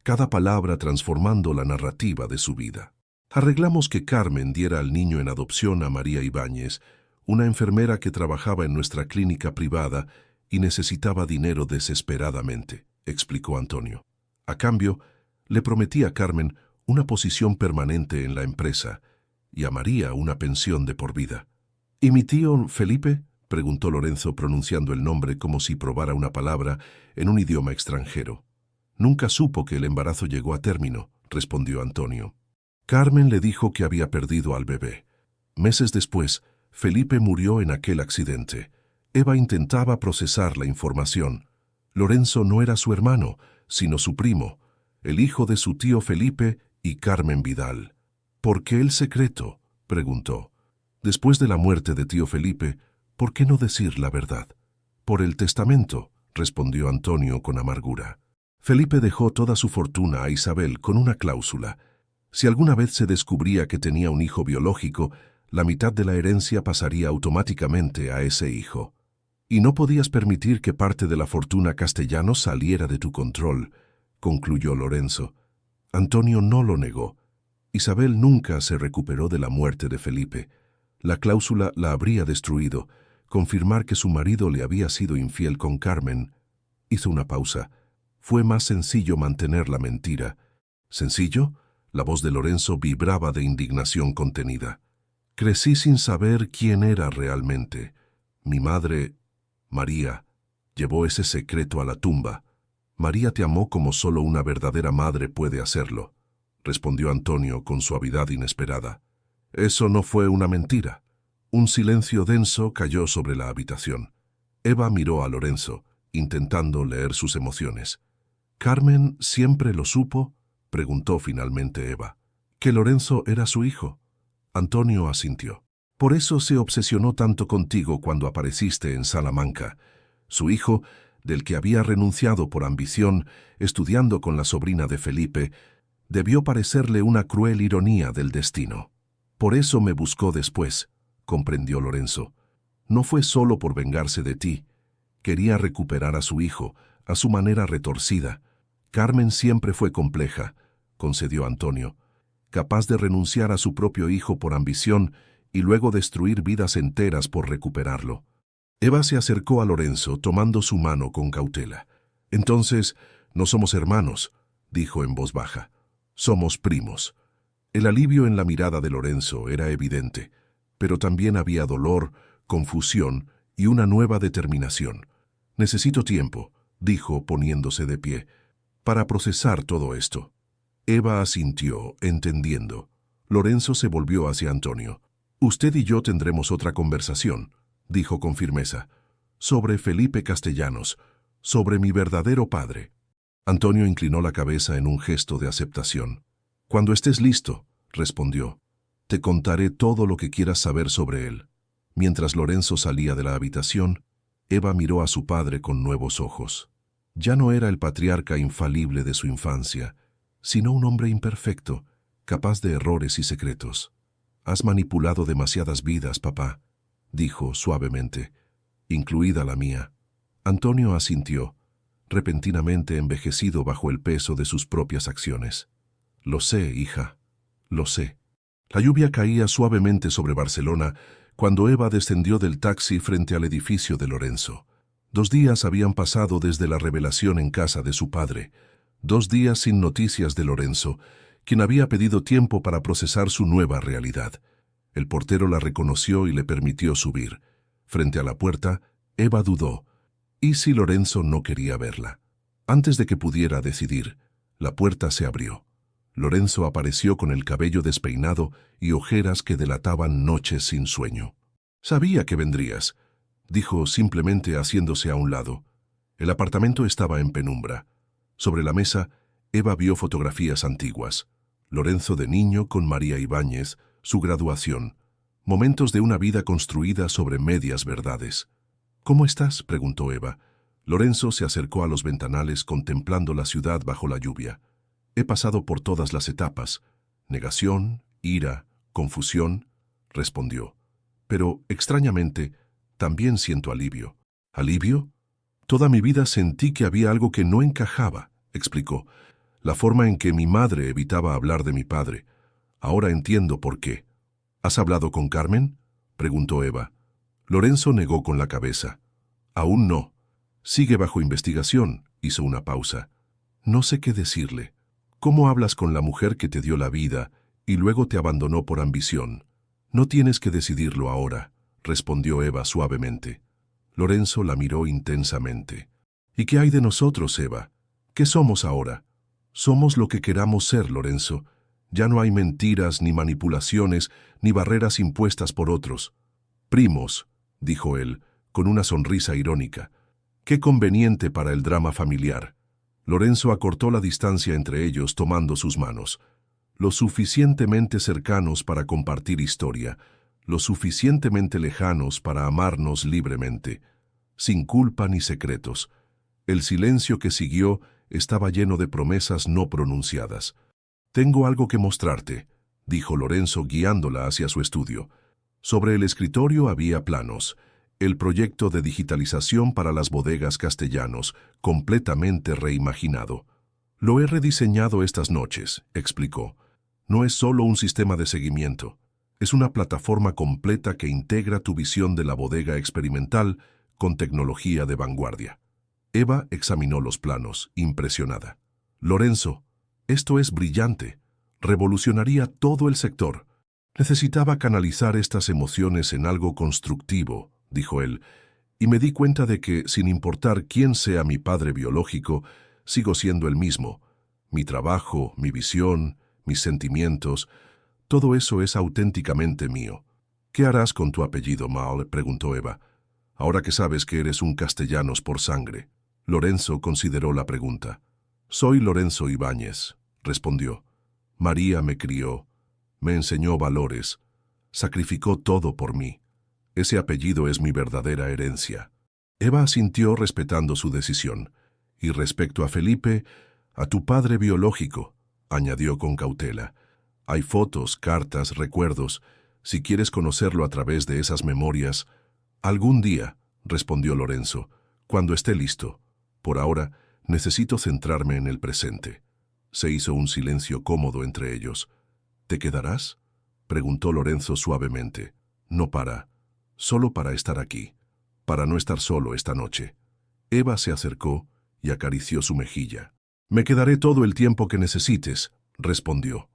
Speaker 1: cada palabra transformando la narrativa de su vida. «Arreglamos que Carmen diera al niño en adopción a María Ibáñez, una enfermera que trabajaba en nuestra clínica privada y necesitaba dinero desesperadamente», explicó Antonio. «A cambio, le prometí a Carmen una posición permanente en la empresa y a María una pensión de por vida». «¿Y mi tío Felipe?», preguntó Lorenzo pronunciando el nombre como si probara una palabra en un idioma extranjero. «Nunca supo que el embarazo llegó a término», respondió Antonio. Carmen le dijo que había perdido al bebé. Meses después, Felipe murió en aquel accidente. Eva intentaba procesar la información. Lorenzo no era su hermano, sino su primo, el hijo de su tío Felipe y Carmen Vidal. ¿Por qué el secreto?, preguntó. Después de la muerte de tío Felipe, ¿por qué no decir la verdad? Por el testamento, respondió Antonio con amargura. Felipe dejó toda su fortuna a Isabel con una cláusula. Si alguna vez se descubría que tenía un hijo biológico, la mitad de la herencia pasaría automáticamente a ese hijo. Y no podías permitir que parte de la fortuna Castellanos saliera de tu control, concluyó Lorenzo. Antonio no lo negó. Isabel nunca se recuperó de la muerte de Felipe. La cláusula la habría destruido. Confirmar que su marido le había sido infiel con Carmen. Hizo una pausa. Fue más sencillo mantener la mentira. ¿Sencillo? La voz de Lorenzo vibraba de indignación contenida. Crecí sin saber quién era realmente. Mi madre, María, llevó ese secreto a la tumba. María te amó como solo una verdadera madre puede hacerlo, respondió Antonio con suavidad inesperada. Eso no fue una mentira. Un silencio denso cayó sobre la habitación. Eva miró a Lorenzo, intentando leer sus emociones. ¿Carmen siempre lo supo?, preguntó finalmente Eva. ¿Que Lorenzo era su hijo? Antonio asintió. Por eso se obsesionó tanto contigo cuando apareciste en Salamanca. Su hijo, del que había renunciado por ambición, estudiando con la sobrina de Felipe, debió parecerle una cruel ironía del destino. Por eso me buscó después, comprendió Lorenzo. No fue solo por vengarse de ti. Quería recuperar a su hijo, a su manera retorcida. Carmen siempre fue compleja, concedió Antonio, capaz de renunciar a su propio hijo por ambición y luego destruir vidas enteras por recuperarlo. Eva se acercó a Lorenzo, tomando su mano con cautela. Entonces, no somos hermanos, dijo en voz baja. Somos primos. El alivio en la mirada de Lorenzo era evidente, pero también había dolor, confusión y una nueva determinación. Necesito tiempo, dijo poniéndose de pie, para procesar todo esto. Eva asintió, entendiendo. Lorenzo se volvió hacia Antonio. Usted y yo tendremos otra conversación, dijo con firmeza, sobre Felipe Castellanos, sobre mi verdadero padre. Antonio inclinó la cabeza en un gesto de aceptación. Cuando estés listo, respondió, te contaré todo lo que quieras saber sobre él. Mientras Lorenzo salía de la habitación, Eva miró a su padre con nuevos ojos. Ya no era el patriarca infalible de su infancia, sino un hombre imperfecto, capaz de errores y secretos. Has manipulado demasiadas vidas, papá, dijo suavemente, incluida la mía. Antonio asintió, repentinamente envejecido bajo el peso de sus propias acciones. Lo sé, hija, lo sé. La lluvia caía suavemente sobre Barcelona cuando Eva descendió del taxi frente al edificio de Lorenzo. 2 días habían pasado desde la revelación en casa de su padre. 2 días sin noticias de Lorenzo, quien había pedido tiempo para procesar su nueva realidad. El portero la reconoció y le permitió subir. Frente a la puerta, Eva dudó. ¿Y si Lorenzo no quería verla? Antes de que pudiera decidir, la puerta se abrió. Lorenzo apareció con el cabello despeinado y ojeras que delataban noches sin sueño. Sabía que vendrías, dijo simplemente haciéndose a un lado. El apartamento estaba en penumbra. Sobre la mesa, Eva vio fotografías antiguas. Lorenzo de niño con María Ibáñez, su graduación. Momentos de una vida construida sobre medias verdades. ¿Cómo estás?, preguntó Eva. Lorenzo se acercó a los ventanales contemplando la ciudad bajo la lluvia. He pasado por todas las etapas. Negación, ira, confusión, respondió. Pero, extrañamente, también siento alivio. ¿Alivio? Toda mi vida sentí que había algo que no encajaba, explicó. La forma en que mi madre evitaba hablar de mi padre. Ahora entiendo por qué. ¿Has hablado con Carmen?, preguntó Eva. Lorenzo negó con la cabeza. Aún no. Sigue bajo investigación, hizo una pausa. No sé qué decirle. ¿Cómo hablas con la mujer que te dio la vida y luego te abandonó por ambición? No tienes que decidirlo ahora, respondió Eva suavemente. Lorenzo la miró intensamente. ¿Y qué hay de nosotros, Eva? ¿Qué somos ahora? Somos lo que queramos ser, Lorenzo, Ya no hay mentiras, ni manipulaciones, ni barreras impuestas por otros. Primos, dijo él, con una sonrisa irónica. Qué conveniente para el drama familiar. Lorenzo acortó la distancia entre ellos tomando sus manos. Lo suficientemente cercanos para compartir historia, lo suficientemente lejanos para amarnos libremente, sin culpa ni secretos. El silencio que siguió estaba lleno de promesas no pronunciadas. «Tengo algo que mostrarte», dijo Lorenzo guiándola hacia su estudio. Sobre el escritorio había planos, el proyecto de digitalización para las bodegas Castellanos, completamente reimaginado. «Lo he rediseñado estas noches», explicó. «No es solo un sistema de seguimiento, es una plataforma completa que integra tu visión de la bodega experimental con tecnología de vanguardia». Eva examinó los planos, impresionada. «Lorenzo, esto es brillante. Revolucionaría todo el sector». «Necesitaba canalizar estas emociones en algo constructivo», dijo él, «y me di cuenta de que, sin importar quién sea mi padre biológico, sigo siendo el mismo. Mi trabajo, mi visión, mis sentimientos, todo eso es auténticamente mío». «¿Qué harás con tu apellido, Mal?», preguntó Eva, «ahora que sabes que eres un Castellanos por sangre». Lorenzo consideró la pregunta. «Soy Lorenzo Ibáñez», respondió. «María me crió, me enseñó valores, sacrificó todo por mí. Ese apellido es mi verdadera herencia». Eva asintió respetando su decisión. «Y respecto a Felipe, a tu padre biológico», añadió con cautela. «Hay fotos, cartas, recuerdos. Si quieres conocerlo a través de esas memorias». «Algún día», respondió Lorenzo, «cuando esté listo. Por ahora, necesito centrarme en el presente». Se hizo un silencio cómodo entre ellos. «¿Te quedarás?», preguntó Lorenzo suavemente. «No solo para estar aquí, para no estar solo esta noche». Eva se acercó y acarició su mejilla. «Me quedaré todo el tiempo que necesites», respondió.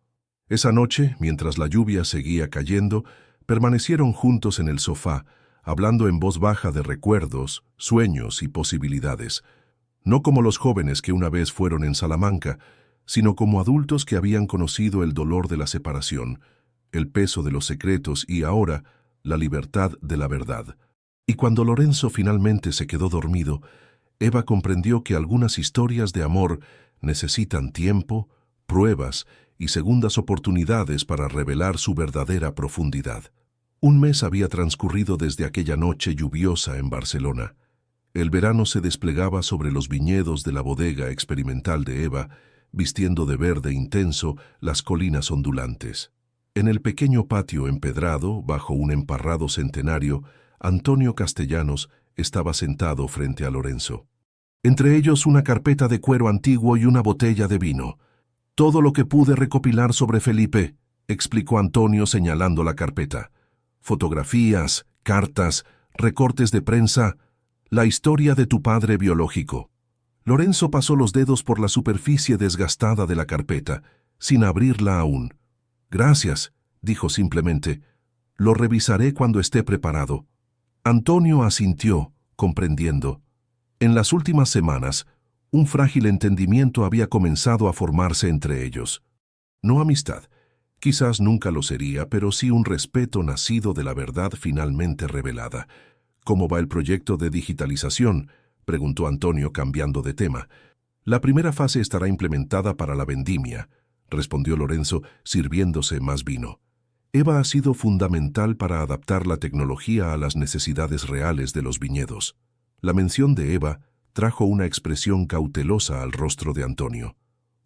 Speaker 1: Esa noche, mientras la lluvia seguía cayendo, permanecieron juntos en el sofá, hablando en voz baja de recuerdos, sueños y posibilidades. No como los jóvenes que una vez fueron en Salamanca, sino como adultos que habían conocido el dolor de la separación, el peso de los secretos y ahora la libertad de la verdad. Y cuando Lorenzo finalmente se quedó dormido, Eva comprendió que algunas historias de amor necesitan tiempo, pruebas y segundas oportunidades para revelar su verdadera profundidad. Un mes había transcurrido desde aquella noche lluviosa en Barcelona. El verano se desplegaba sobre los viñedos de la bodega experimental de Eva, vistiendo de verde intenso las colinas ondulantes. En el pequeño patio empedrado, bajo un emparrado centenario, Antonio Castellanos estaba sentado frente a Lorenzo. Entre ellos una carpeta de cuero antiguo y una botella de vino. «Todo lo que pude recopilar sobre Felipe», explicó Antonio señalando la carpeta. «Fotografías, cartas, recortes de prensa, la historia de tu padre biológico». Lorenzo pasó los dedos por la superficie desgastada de la carpeta, sin abrirla aún. «Gracias», dijo simplemente. «Lo revisaré cuando esté preparado». Antonio asintió, comprendiendo. En las últimas semanas, un frágil entendimiento había comenzado a formarse entre ellos. No amistad, quizás nunca lo sería, pero sí un respeto nacido de la verdad finalmente revelada. «¿Cómo va el proyecto de digitalización?», preguntó Antonio cambiando de tema. «La primera fase estará implementada para la vendimia», respondió Lorenzo, sirviéndose más vino. «Eva ha sido fundamental para adaptar la tecnología a las necesidades reales de los viñedos». La mención de Eva trajo una expresión cautelosa al rostro de Antonio.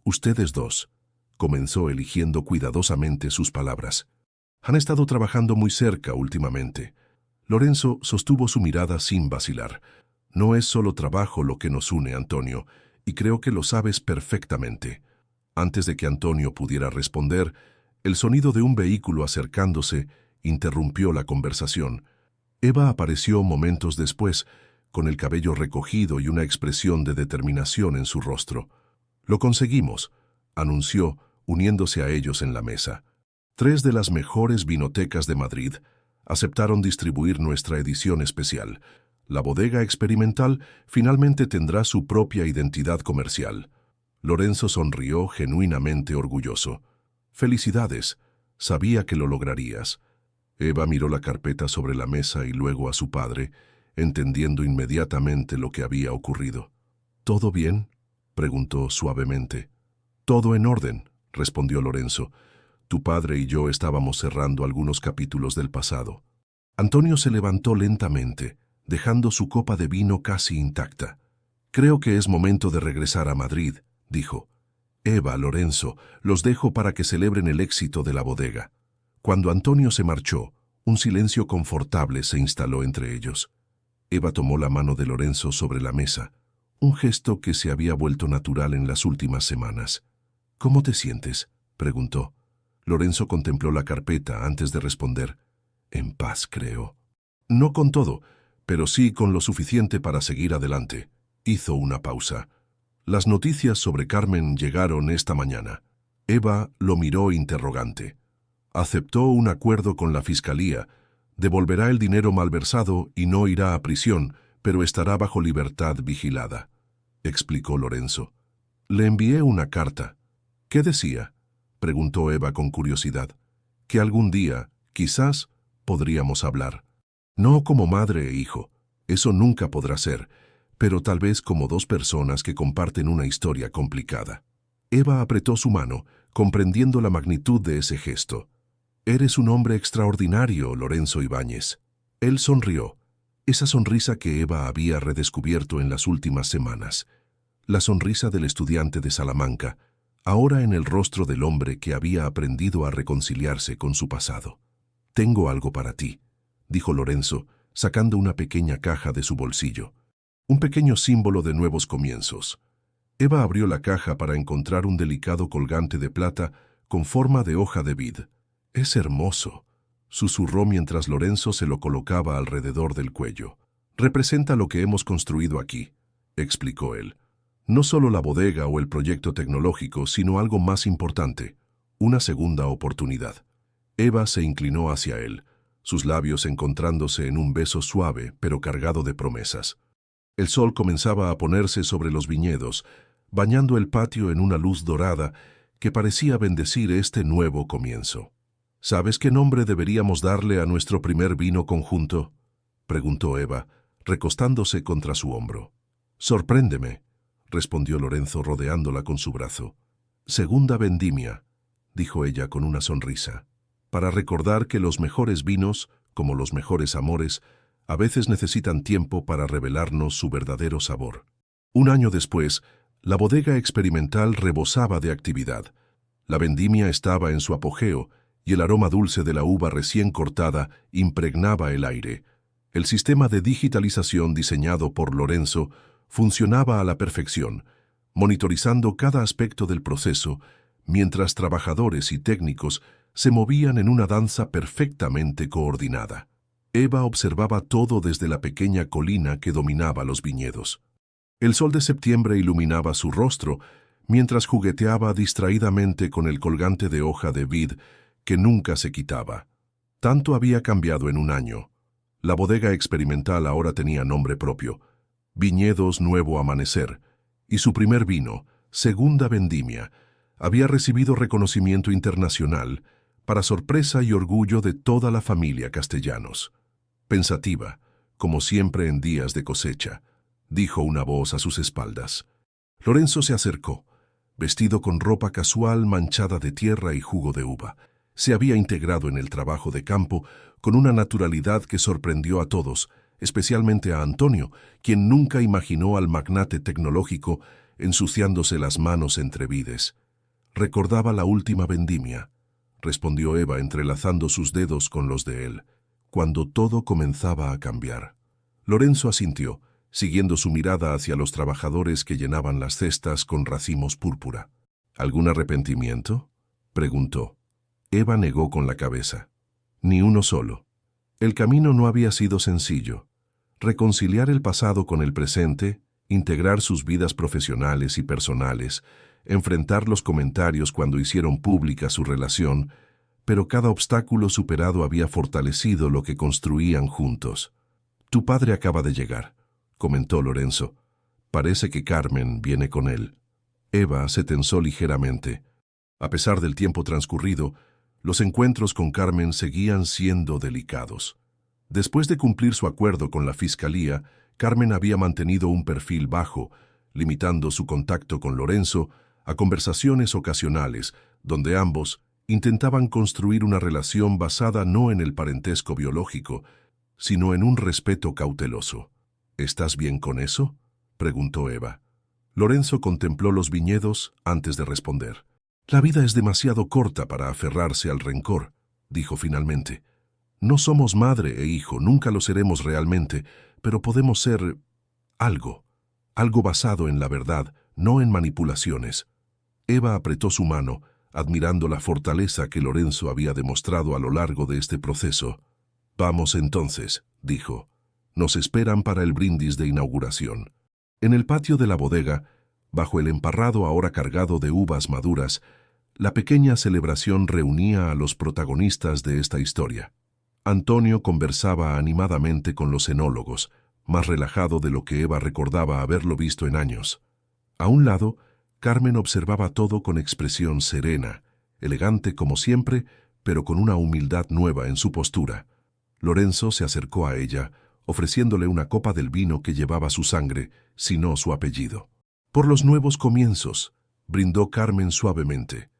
Speaker 1: «Ustedes dos», comenzó eligiendo cuidadosamente sus palabras, «han estado trabajando muy cerca últimamente». Lorenzo sostuvo su mirada sin vacilar. «No es solo trabajo lo que nos une, Antonio, y creo que lo sabes perfectamente». Antes de que Antonio pudiera responder, el sonido de un vehículo acercándose interrumpió la conversación. Eva apareció momentos después, con el cabello recogido y una expresión de determinación en su rostro. «Lo conseguimos», anunció, uniéndose a ellos en la mesa. 3 de las mejores vinotecas de Madrid aceptaron distribuir nuestra edición especial. La bodega experimental finalmente tendrá su propia identidad comercial. Lorenzo sonrió genuinamente orgulloso. Felicidades. Sabía que lo lograrías. Eva miró la carpeta sobre la mesa y luego a su padre, entendiendo inmediatamente lo que había ocurrido. ¿Todo bien?, preguntó suavemente. Todo en orden, respondió Lorenzo. Tu padre y yo estábamos cerrando algunos capítulos del pasado. Antonio se levantó lentamente, dejando su copa de vino casi intacta. Creo que es momento de regresar a Madrid, dijo. Eva, Lorenzo, los dejo para que celebren el éxito de la bodega. Cuando Antonio se marchó, un silencio confortable se instaló entre ellos. Eva tomó la mano de Lorenzo sobre la mesa, un gesto que se había vuelto natural en las últimas semanas. ¿Cómo te sientes?, preguntó. Lorenzo contempló la carpeta antes de responder. En paz, creo. No con todo, pero sí con lo suficiente para seguir adelante. Hizo una pausa. Las noticias sobre Carmen llegaron esta mañana. Eva lo miró interrogante. Aceptó un acuerdo con la fiscalía. Devolverá el dinero malversado y no irá a prisión, pero estará bajo libertad vigilada, explicó Lorenzo. Le envié una carta. ¿Qué decía?, preguntó Eva con curiosidad. Que algún día, quizás, podríamos hablar. No como madre e hijo, eso nunca podrá ser, pero tal vez como dos personas que comparten una historia complicada. Eva apretó su mano, comprendiendo la magnitud de ese gesto. Eres un hombre extraordinario, Lorenzo Ibáñez. Él sonrió, esa sonrisa que Eva había redescubierto en las últimas semanas. La sonrisa del estudiante de Salamanca, ahora en el rostro del hombre que había aprendido a reconciliarse con su pasado. Tengo algo para ti, dijo Lorenzo, sacando una pequeña caja de su bolsillo. Un pequeño símbolo de nuevos comienzos. Eva abrió la caja para encontrar un delicado colgante de plata con forma de hoja de vid. «Es hermoso», susurró mientras Lorenzo se lo colocaba alrededor del cuello. «Representa lo que hemos construido aquí», explicó él. «No solo la bodega o el proyecto tecnológico, sino algo más importante, una segunda oportunidad». Eva se inclinó hacia él, sus labios encontrándose en un beso suave pero cargado de promesas. El sol comenzaba a ponerse sobre los viñedos, bañando el patio en una luz dorada que parecía bendecir este nuevo comienzo. «¿Sabes qué nombre deberíamos darle a nuestro primer vino conjunto?», preguntó Eva, recostándose contra su hombro. «Sorpréndeme», respondió Lorenzo rodeándola con su brazo. «Segunda vendimia», dijo ella con una sonrisa, para recordar que los mejores vinos, como los mejores amores, a veces necesitan tiempo para revelarnos su verdadero sabor. Un año después, la bodega experimental rebosaba de actividad. La vendimia estaba en su apogeo y el aroma dulce de la uva recién cortada impregnaba el aire. El sistema de digitalización diseñado por Lorenzo funcionaba a la perfección, monitorizando cada aspecto del proceso, mientras trabajadores y técnicos se movían en una danza perfectamente coordinada. Eva observaba todo desde la pequeña colina que dominaba los viñedos. El sol de septiembre iluminaba su rostro, mientras jugueteaba distraídamente con el colgante de hoja de vid que nunca se quitaba. Tanto había cambiado en un año. La bodega experimental ahora tenía nombre propio, Viñedos Nuevo Amanecer, y su primer vino, Segunda Vendimia, había recibido reconocimiento internacional, para sorpresa y orgullo de toda la familia Castellanos. Pensativa, como siempre en días de cosecha, dijo una voz a sus espaldas. Lorenzo se acercó, vestido con ropa casual manchada de tierra y jugo de uva. Se había integrado en el trabajo de campo con una naturalidad que sorprendió a todos, especialmente a Antonio, quien nunca imaginó al magnate tecnológico ensuciándose las manos entre vides. Recordaba la última vendimia, respondió Eva entrelazando sus dedos con los de él, cuando todo comenzaba a cambiar. Lorenzo asintió, siguiendo su mirada hacia los trabajadores que llenaban las cestas con racimos púrpura. ¿Algún arrepentimiento?, preguntó. Eva negó con la cabeza. Ni uno solo. El camino no había sido sencillo. Reconciliar el pasado con el presente, integrar sus vidas profesionales y personales, enfrentar los comentarios cuando hicieron pública su relación, pero cada obstáculo superado había fortalecido lo que construían juntos. «Tu padre acaba de llegar», comentó Lorenzo. «Parece que Carmen viene con él». Eva se tensó ligeramente. A pesar del tiempo transcurrido, los encuentros con Carmen seguían siendo delicados. Después de cumplir su acuerdo con la fiscalía, Carmen había mantenido un perfil bajo, limitando su contacto con Lorenzo a conversaciones ocasionales, donde ambos intentaban construir una relación basada no en el parentesco biológico, sino en un respeto cauteloso. ¿Estás bien con eso?, preguntó Eva. Lorenzo contempló los viñedos antes de responder. La vida es demasiado corta para aferrarse al rencor, dijo finalmente. No somos madre e hijo, nunca lo seremos realmente, pero podemos ser algo basado en la verdad, no en manipulaciones. Eva apretó su mano, admirando la fortaleza que Lorenzo había demostrado a lo largo de este proceso. Vamos entonces, dijo. Nos esperan para el brindis de inauguración. En el patio de la bodega, bajo el emparrado ahora cargado de uvas maduras, la pequeña celebración reunía a los protagonistas de esta historia. Antonio conversaba animadamente con los enólogos, más relajado de lo que Eva recordaba haberlo visto en años. A un lado, Carmen observaba todo con expresión serena, elegante como siempre, pero con una humildad nueva en su postura. Lorenzo se acercó a ella, ofreciéndole una copa del vino que llevaba su sangre, si no su apellido. Por los nuevos comienzos, brindó Carmen suavemente.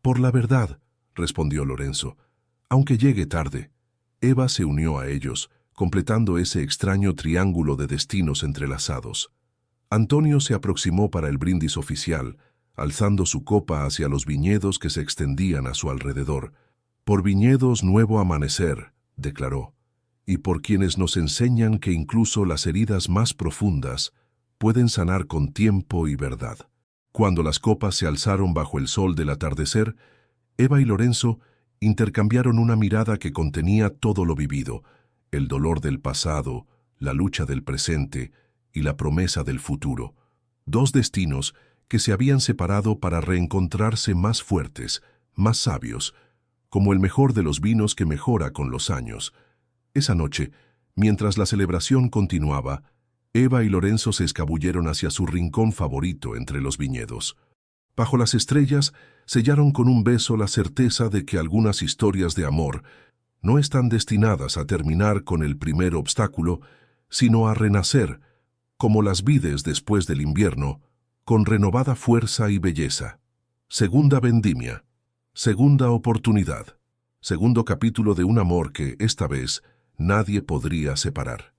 Speaker 1: Por la verdad, respondió Lorenzo, aunque llegue tarde. Eva se unió a ellos, completando ese extraño triángulo de destinos entrelazados. Antonio se aproximó para el brindis oficial, alzando su copa hacia los viñedos que se extendían a su alrededor. Por viñedos nuevo amanecer, declaró, y por quienes nos enseñan que incluso las heridas más profundas pueden sanar con tiempo y verdad. Cuando las copas se alzaron bajo el sol del atardecer, Eva y Lorenzo intercambiaron una mirada que contenía todo lo vivido, el dolor del pasado, la lucha del presente y la promesa del futuro. Dos destinos que se habían separado para reencontrarse más fuertes, más sabios, como el mejor de los vinos que mejora con los años. Esa noche, mientras la celebración continuaba, Eva y Lorenzo se escabulleron hacia su rincón favorito entre los viñedos. Bajo las estrellas, sellaron con un beso la certeza de que algunas historias de amor no están destinadas a terminar con el primer obstáculo, sino a renacer, como las vides después del invierno, con renovada fuerza y belleza. Segunda vendimia. Segunda oportunidad. Segundo capítulo de un amor que, esta vez, nadie podría separar.